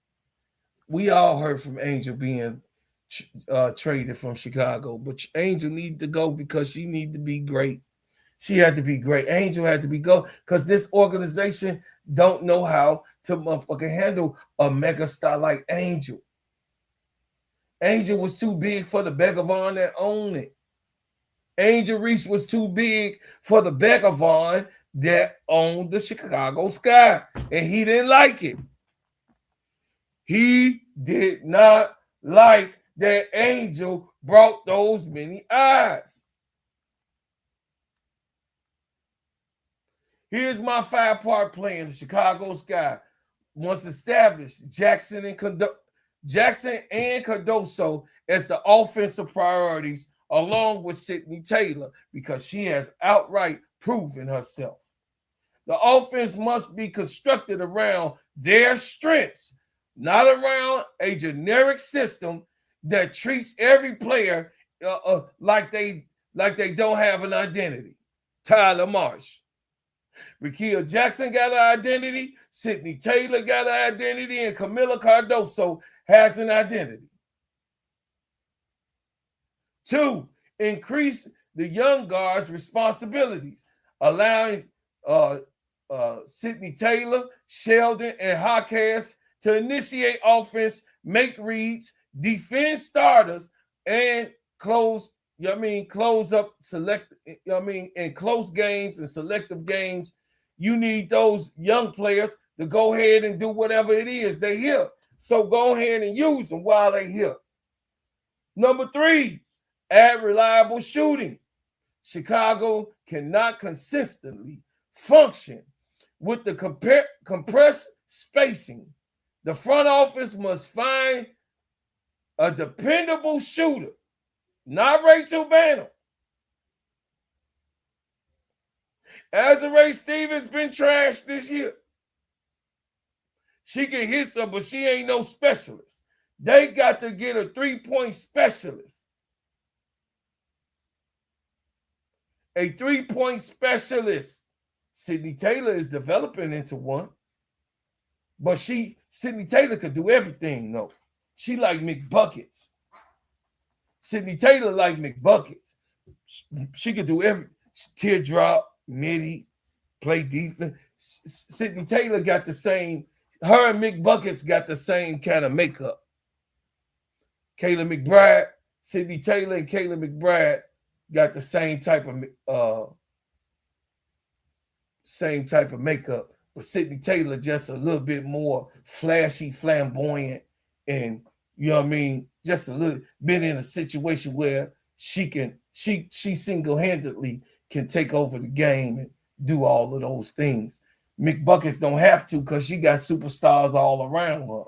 We all heard from Angel being traded from Chicago, but Angel need to go because she need to be great. She had to be great. Angel had to be go because this organization don't know how to motherfucking handle a mega star like Angel. Angel was too big for the Begavon that owned it. Angel Reese was too big for the Begavon that owned the Chicago Sky, and he didn't like it. He did not like that Angel brought those many eyes. Here's my 5-part plan. The Chicago Sky, once established, Jackson and Cardoso as the offensive priorities, along with Sydney Taylor, because she has outright proven herself. The offense must be constructed around their strengths, not around a generic system that treats every player like they don't have an identity. Tyler Marsh. Rickea Jackson got an identity, Sydney Taylor got an identity, and Kamilla Cardoso has an identity. 2, increase the young guards' responsibilities, allowing Sydney Taylor, Sheldon, and Jaquez to initiate offense, make reads, defend starters, and close up in close games and selective games. You need those young players to go ahead and do whatever it is they here. So go ahead and use them while they here. Number 3, add reliable shooting. Chicago cannot consistently function with the compressed spacing. The front office must find a dependable shooter, not Rachel Banner. Azurá Stevens been trashed this year. She can hit some, but she ain't no specialist. They got to get a 3-point specialist. A 3-point specialist. Sydney Taylor is developing into one. But Sydney Taylor could do everything, though. She like McBuckets. Sydney Taylor like McBuckets. She could do every teardrop, midi, play defense. Sydney Taylor got the same. Her and McBuckets got the same kind of makeup. Kayla McBride, Sydney Taylor and Kayla McBride got the same type of makeup, but Sydney Taylor just a little bit more flashy, flamboyant, and just a little been in a situation where she single-handedly can take over the game and do all of those things. McBuckets don't have to because she got superstars all around her.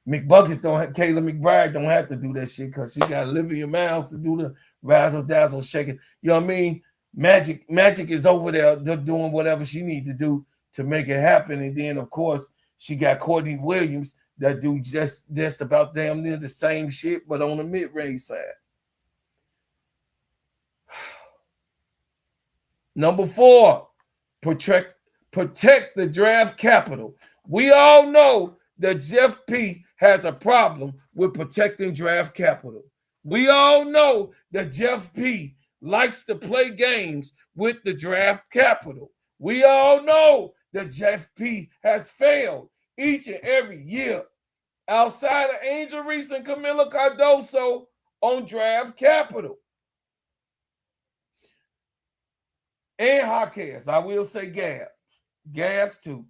Kayla McBride don't have to do that shit because she got Olivia Miles to do the razzle dazzle shaking. You know what I mean? Magic is over there doing whatever she need to do to make it happen. And then of course she got Courtney Williams that do just about damn near the same shit, but on the mid-range side. Number 4, protect the draft capital. We all know that Jeff P has a problem with protecting draft capital. We all know that Jeff P likes to play games with the draft capital. We all know that Jeff P has failed each and every year outside of Angel Reese and Kamilla Cardoso on draft capital. And Jaquez, I will say Gabs. Gabs too.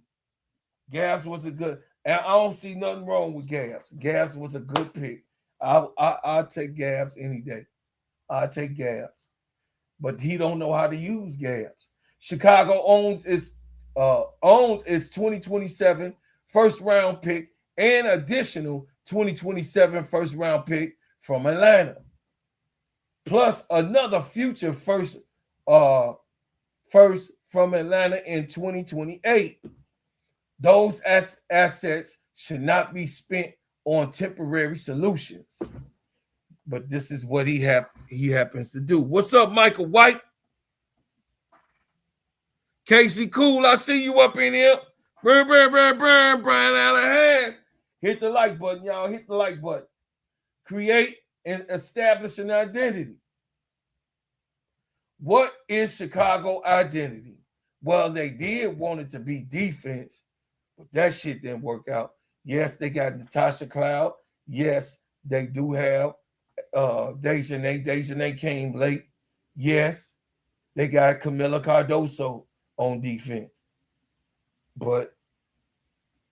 Gabs was a good, and I don't see nothing wrong with Gabs. Gabs was a good pick. I'll take Gabs any day. I'll take Gabs. But he don't know how to use Gabs. Chicago owns its 2027 first round pick and additional 2027 first round pick from Atlanta. Plus another future first from Atlanta in 2028. Those assets should not be spent on temporary solutions. But this is what he happens to do. What's up, Michael White? Casey Cool, I see you up in here. Brian Allen Harris. Hit the like button, y'all. Hit the like button. Create and establish an identity. What is Chicago identity? Well, they did want it to be defense, but that shit didn't work out. Yes, they got Natasha Cloud. Yes, they do have DiJonai. DiJonai came late. Yes, they got Kamilla Cardoso on defense. But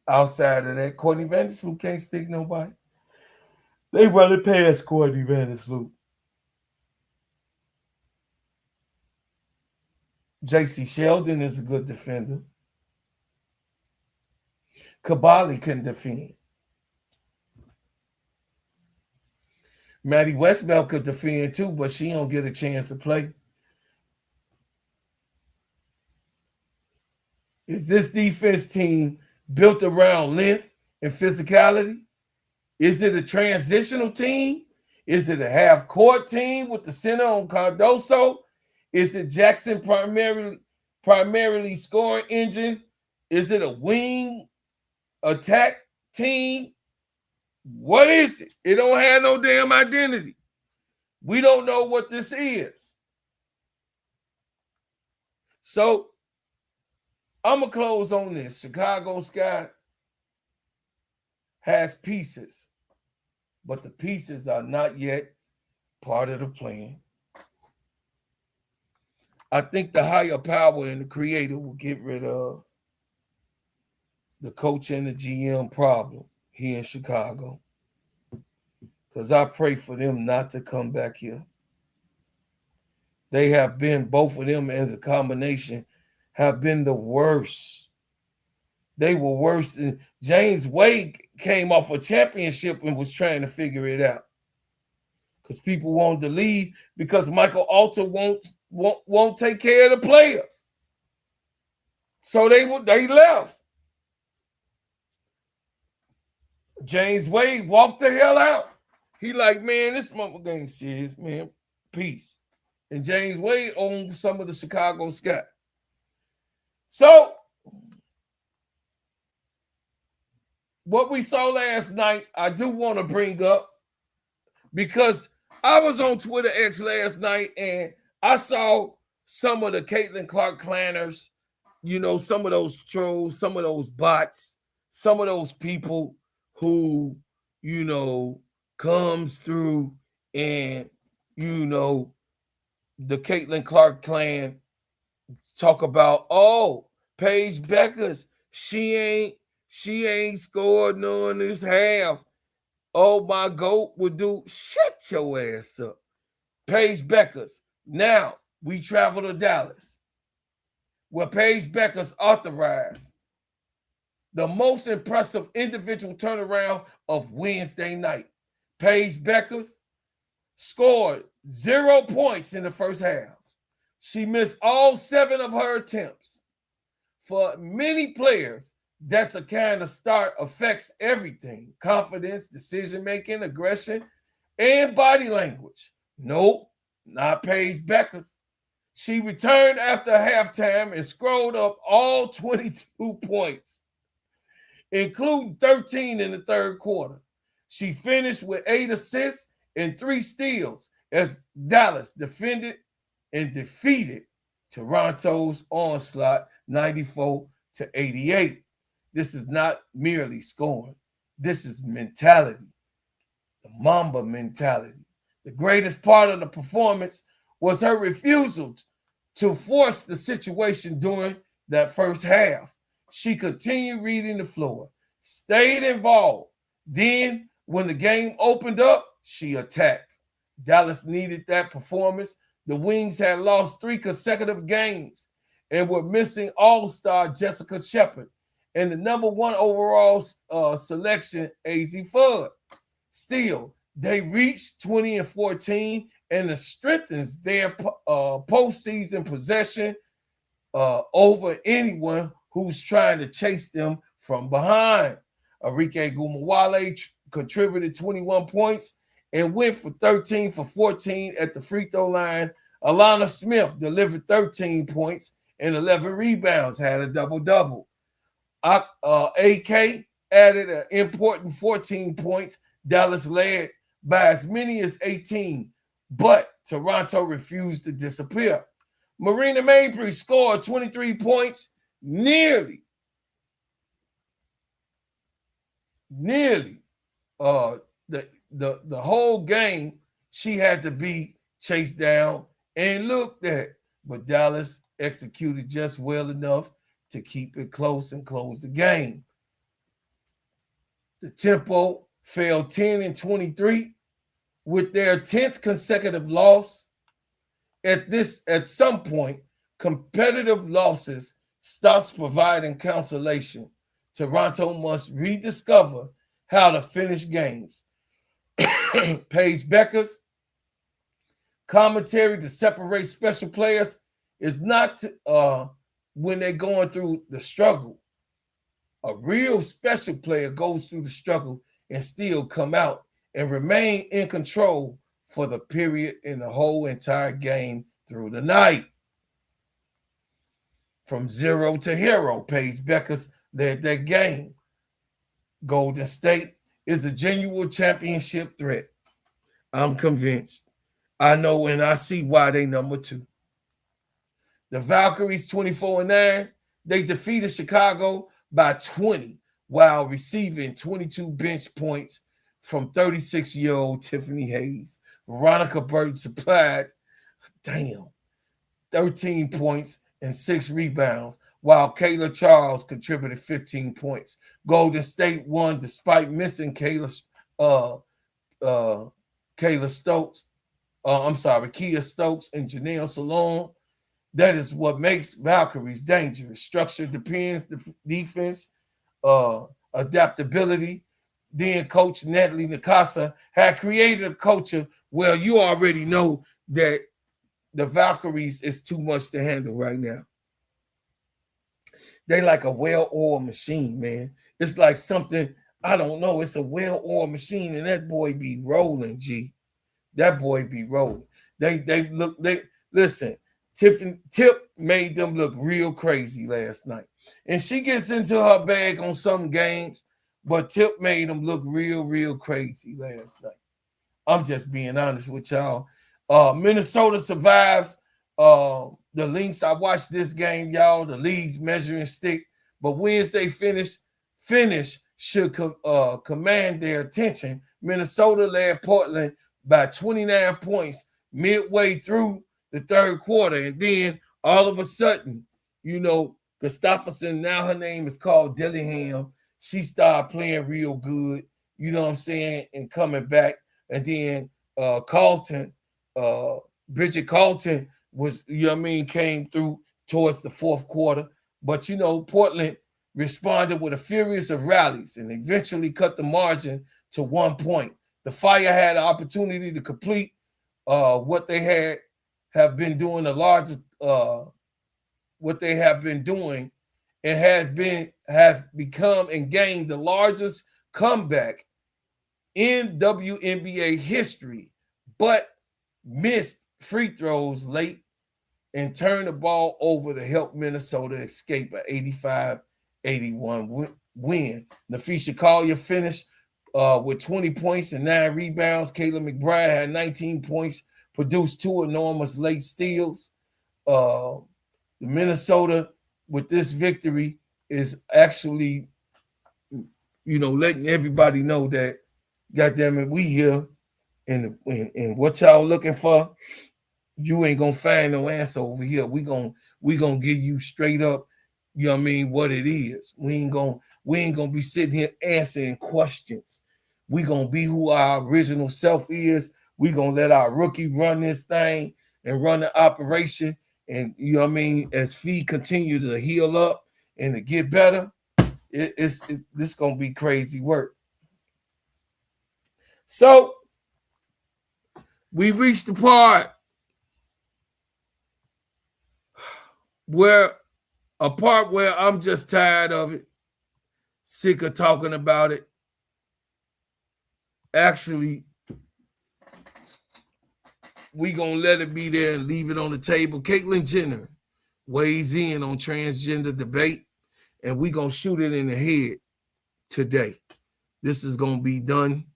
outside of that, Courtney Vandersloot can't stick nobody. They run it past Courtney Vandersloot. J.C. Sheldon is a good defender. Kabali can defend. Maddie Westbell could defend too, but she don't get a chance to play. Is this defense team built around length and physicality? Is it a transitional team? Is it a half-court team with the center on Cardoso? Is it Jackson primarily scoring engine? Is it a wing attack team? What is it? It don't have no damn identity. We don't know what this is. So I'm going to close on this. Chicago Sky has pieces, but the pieces are not yet part of the plan. I think the higher power and the creator will get rid of the coach and the GM problem here in Chicago. Because I pray for them not to come back here. They have been, both of them as a combination, have been the worst. They were worse than James Wade came off a championship and was trying to figure it out. Because people wanted to leave because Michael Alter won't take care of the players. So they left. James Wade walked the hell out. He like, man, this motherfucker ain't serious, man. Peace. And James Wade owned some of the Chicago Sky. So what we saw last night, I do want to bring up because I was on Twitter X last night and I saw some of the Caitlin Clark clanners, you know, some of those trolls, some of those bots, some of those people who, you know, comes through and, you know, the Caitlin Clark clan talk about, oh, Paige Bueckers, she ain't scored none this half. Oh, my GOAT would do. Shut your ass up. Paige Bueckers. Now we travel to Dallas, where Paige Bueckers authorized the most impressive individual turnaround of Wednesday night. Paige Bueckers scored 0 points in the first half. She missed all 7 of her attempts. For many players, That's a kind of start affects everything: confidence, decision making, aggression, and body language. Nope, not Paige Bueckers. She returned after halftime and scrolled up all 22 points, including 13 in the third quarter. She finished with 8 assists and 3 steals as Dallas defended and defeated Toronto's onslaught 94-88. This is not merely scoring. This is mentality, the Mamba mentality. The greatest part of the performance was her refusal to force the situation during that first half. She continued reading the floor, stayed involved. Then, when the game opened up, she attacked. Dallas needed that performance. The Wings had lost 3 consecutive games and were missing all-star Jessica Shepard and the number 1 overall selection, AZ Fudd. Still, they reached 20-14, and it strengthens their postseason possession over anyone who's trying to chase them from behind. Arike Gumawale contributed 21 points and went for 13 for 14 at the free throw line. Alana Smith delivered 13 points and 11 rebounds, had a double-double. AK added an important 14 points. Dallas led by as many as 18, but Toronto refused to disappear. Marina Mabry scored 23 points, nearly the whole game. She had to be chased down and looked at, but Dallas executed just well enough to keep it close and close the game. The tempo fell 10-23 with their 10th consecutive loss. At some point, competitive losses stops providing consolation. Toronto must rediscover how to finish games. Paige Bueckers' commentary to separate special players is not when they're going through the struggle. A real special player goes through the struggle and still come out and remain in control for the period in the whole entire game through the night. From zero to hero, Paige Bueckers led that game. Golden State is a genuine championship threat. I'm convinced. I know and I see why they number 2. The Valkyries 24-9, they defeated Chicago by 20 while receiving 22 bench points from 36-year-old Tiffany Hayes. Veronica Burton supplied, 13 points and 6 rebounds, while Kayla Charles contributed 15 points. Golden State won despite missing Kia Stokes and Janelle Salone. That is what makes Valkyries dangerous. Structure depends, defense, adaptability. Then Coach Natalie Nakasa had created a culture where you already know that the Valkyries is too much to handle right now. They like a well-oiled machine, man. It's like something, I don't know, it's a well-oiled machine, and that boy be rolling, G. That boy be rolling. Listen, Tip made them look real crazy last night. And she gets into her bag on some games, but Tip made them look real crazy last night. I'm just being honest with y'all. Minnesota survives the Lynx. I watched this game, y'all, the league's measuring stick. But Wednesday finish should command their attention. Minnesota led Portland by 29 points midway through the third quarter. And then all of a sudden, Gustafsson, now her name is called Dillingham. She started playing real good, you know what I'm saying, and coming back. And then Bridget Carlton was, came through towards the fourth quarter. But, Portland responded with a furious of rallies and eventually cut the margin to 1 point. The Fire had an opportunity to complete what they have been doing, the largest what they have been doing, and have become and gained the largest comeback in WNBA history, but missed free throws late and turned the ball over to help Minnesota escape an 85-81 win. Nafisha Collier finished with 20 points and 9 rebounds. Kayla McBride had 19 points, produced 2 enormous late steals. The Minnesota, with this victory, is actually, letting everybody know that, goddamn it, we here, and what y'all looking for, you ain't gonna find no answer over here. We gonna give you straight up, what it is. We ain't gonna be sitting here answering questions. We gonna be who our original self is. We gonna let our rookie run this thing and run the operation. And as Fee continue to heal up and to get better, this gonna be crazy work. So we reached the part where I'm just tired of it, sick of talking about it. Actually, we gonna let it be there and leave it on the table. Caitlyn Jenner weighs in on transgender debate, and we gonna shoot it in the head today. This is gonna be done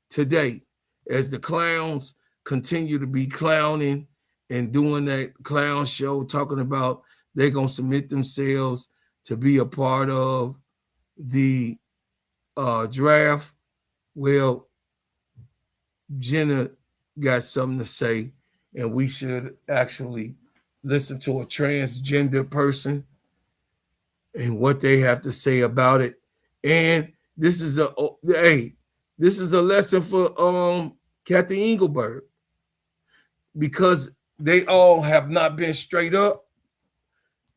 today as the clowns continue to be clowning and doing that clown show, talking about they're gonna submit themselves to be a part of the draft. Well, Jenner got something to say, and we should actually listen to a transgender person and what they have to say about it. And this is a lesson for Kathy Engelberg, because they all have not been straight up.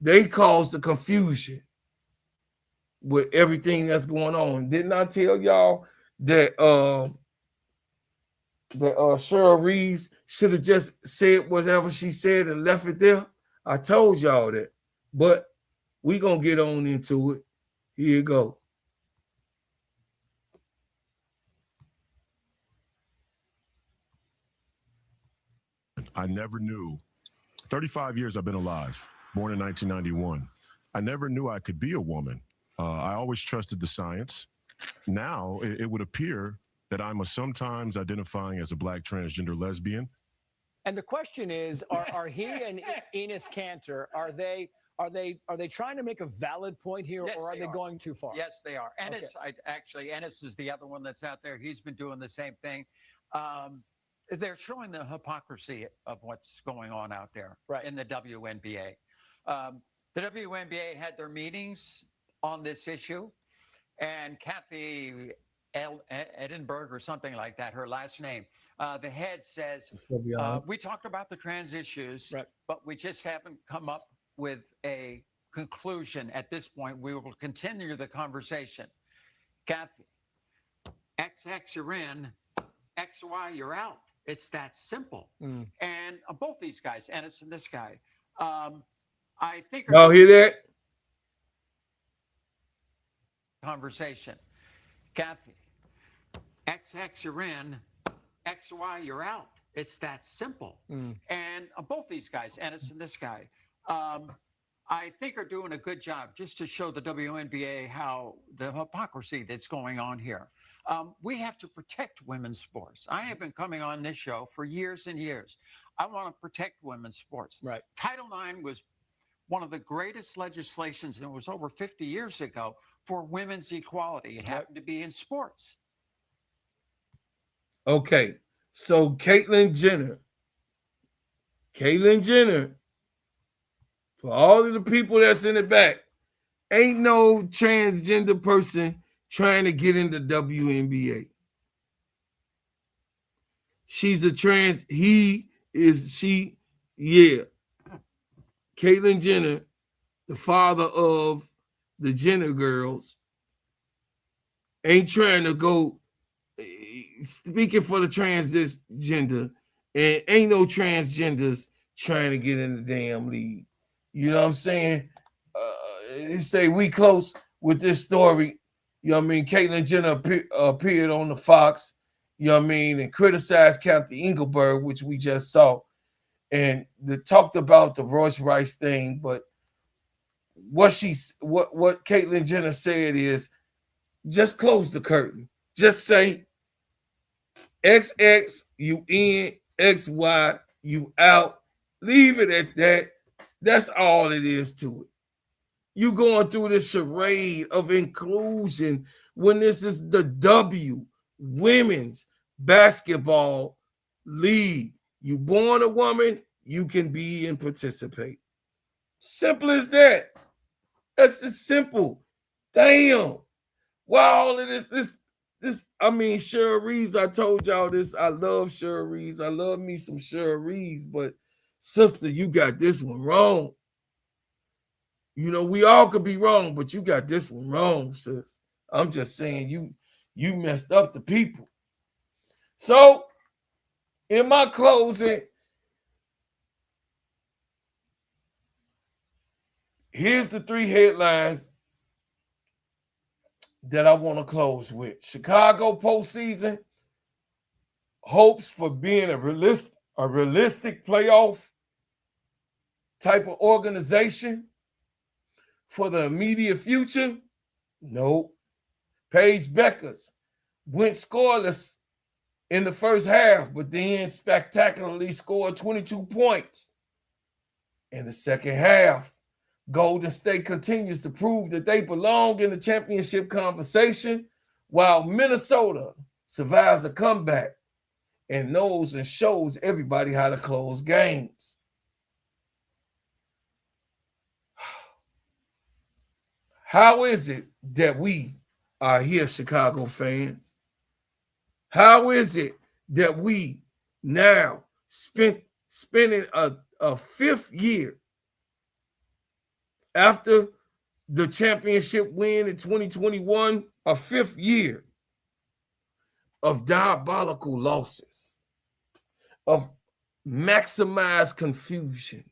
They caused the confusion with everything that's going on. Didn't I tell y'all that Cheryl Reeves should have just said whatever she said and left it there? I told y'all that. But we gonna get on into it. Here you go. I never knew. 35 years I've been alive, born in 1991. I never knew I could be a woman. I always trusted the science. Now it would appear that I'm sometimes identifying as a Black transgender lesbian. And the question is, are he and Enes Kanter, are they trying to make a valid point here, Yes, or are they going too far? Yes, they are. Enes, Okay. Enes is the other one that's out there. He's been doing the same thing. They're showing the hypocrisy of what's going on out there in the WNBA. The WNBA had their meetings on this issue, and Kathy Edinburgh or something like that, her last name, the head says, we talked about the trans issues, but we just haven't come up with a conclusion at this point. We will continue the conversation. Kathy, XX you're in, XY you're out. It's that simple. And both these guys, Enes and this guy, I think. Y'all hear that? Conversation. Kathy, XX you're in, XY you're out. It's that simple. And both these guys, Enes and this guy, I think are doing a good job just to show the WNBA how the hypocrisy that's going on here. We have to protect women's sports. I have been coming on this show for years and years. I want to protect women's sports. Title IX was one of the greatest legislations, and it was over 50 years ago, for women's equality. It happened to be in sports. Okay, so Caitlyn Jenner, for all of the people that's in the back, ain't no transgender person trying to get into WNBA. She's a trans, Caitlyn Jenner, the father of the Jenner girls, ain't trying to go speaking for the transgender, and ain't no transgenders trying to get in the damn league. You know what I'm saying? They say we close with this story. You know what I mean? Caitlyn Jenner appeared on the Fox, you know what I mean, and criticized Kathy Engelberg, which we just saw. And they talked about the Royce Rice thing, but what Caitlyn Jenner said is just close the curtain. Just say XX, you in, XY, you out. Leave it at that. That's all it is to it. You going through this charade of inclusion when this is the Women's Basketball League. You born a woman, you can be and participate. Simple as that. That's as simple. Damn. Why all of this, I mean, Cheryl Reeves, I told y'all this. I love Cheryl Reeves. I love me some Cheryl Reeves, but sister, you got this one wrong. You know, we all could be wrong, but you got this one wrong, sis. I'm just saying you messed up the people. So, in my closing, here's the 3 headlines that I want to close with. Chicago postseason hopes for being a realistic playoff type of organization for the immediate future. No. Paige Bueckers went scoreless in the first half, but then spectacularly scored 22 points. In the second half, Golden State continues to prove that they belong in the championship conversation, while Minnesota survives a comeback and knows and shows everybody how to close games. How is it that we are here, Chicago fans? How is it that we now spending a fifth year after the championship win in 2021, a fifth year of diabolical losses, of maximized confusion?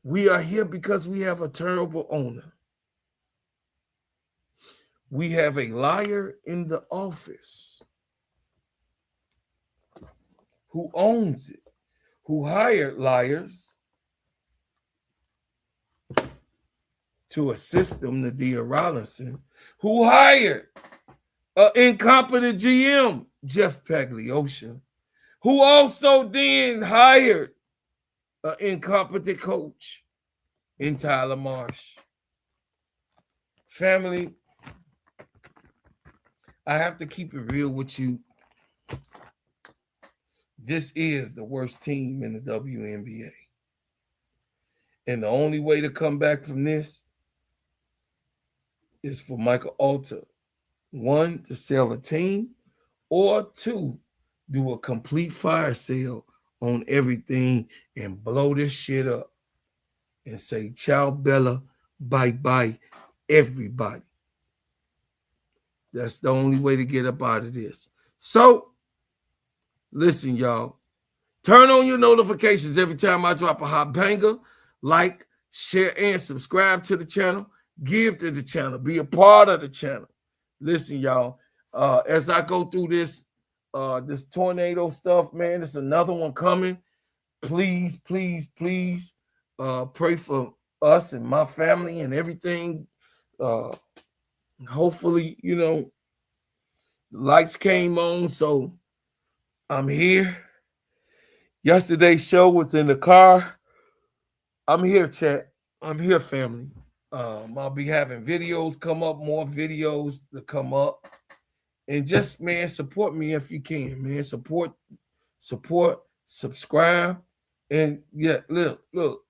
We are here because we have a terrible owner. We have a liar in the office who owns it, who hired liars to assist them, Nadia Rollinson, who hired an incompetent GM, Jeff Pagliosha, who also then hired an incompetent coach in Tyler Marsh. Family, I have to keep it real with you. This is the worst team in the WNBA. And the only way to come back from this is for Michael Alter, 1, to sell a team, or 2, do a complete fire sale on everything and blow this shit up and say, ciao, Bella, bye-bye, everybody. That's the only way to get up out of this. So, listen, y'all. Turn on your notifications every time I drop a hot banger. Like, share, and subscribe to the channel. Give to the channel. Be a part of the channel. Listen, y'all. As I go through this tornado stuff, man, there's another one coming. Please, please, please pray for us and my family and everything. Hopefully, you know, the lights came on, so I'm here. Yesterday's show was in the car. I'm here, chat. I'm here, family. I'll be having videos come up, more videos to come up. And just, man, support me if you can, man. Support, subscribe. And yeah, look.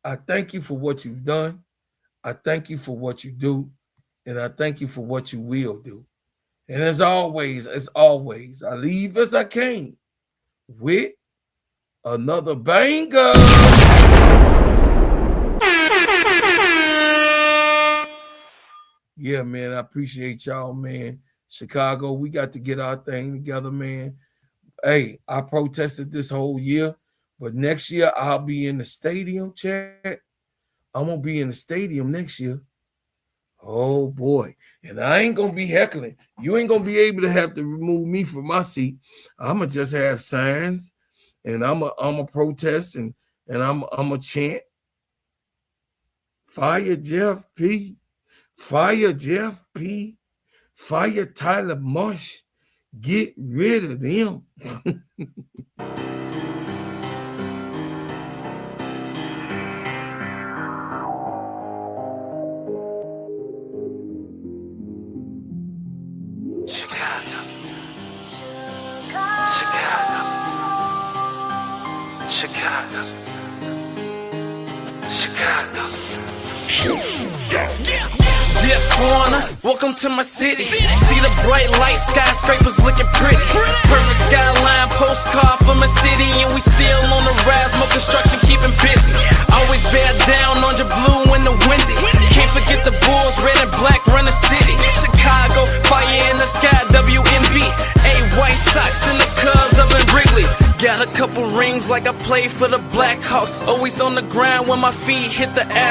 I thank you for what you've done. I thank you for what you do. And I thank you for what you will do. And as always, I leave as I came with another banger. Yeah, man, I appreciate y'all, man. Chicago, we got to get our thing together, man. Hey, I protested this whole year, but next year I'll be in the stadium, chat. I'm going to be in the stadium next year. Oh, boy. And I ain't going to be heckling. You ain't going to be able to have to remove me from my seat. I'm going to just have signs, and I'm a protest, and I'm a chant. Fire Jeff P. Fire Jeff P. Fire Tyler Mush. Get rid of them. Chicago. Chicago. Chicago. Chicago. Dear foreigner, welcome to my city. See the bright light, skyscrapers looking pretty. Perfect skyline, postcard from a city, and we still on the rise, more construction keeping busy. Always bear down on your blue in the windy. Can't forget the Bulls, red and black run the city. Chicago, fire in the sky, WNB. White Sox and the Cubs up in Wrigley. Got a couple rings like I played for the Blackhawks. Always on the ground when my feet hit the ass.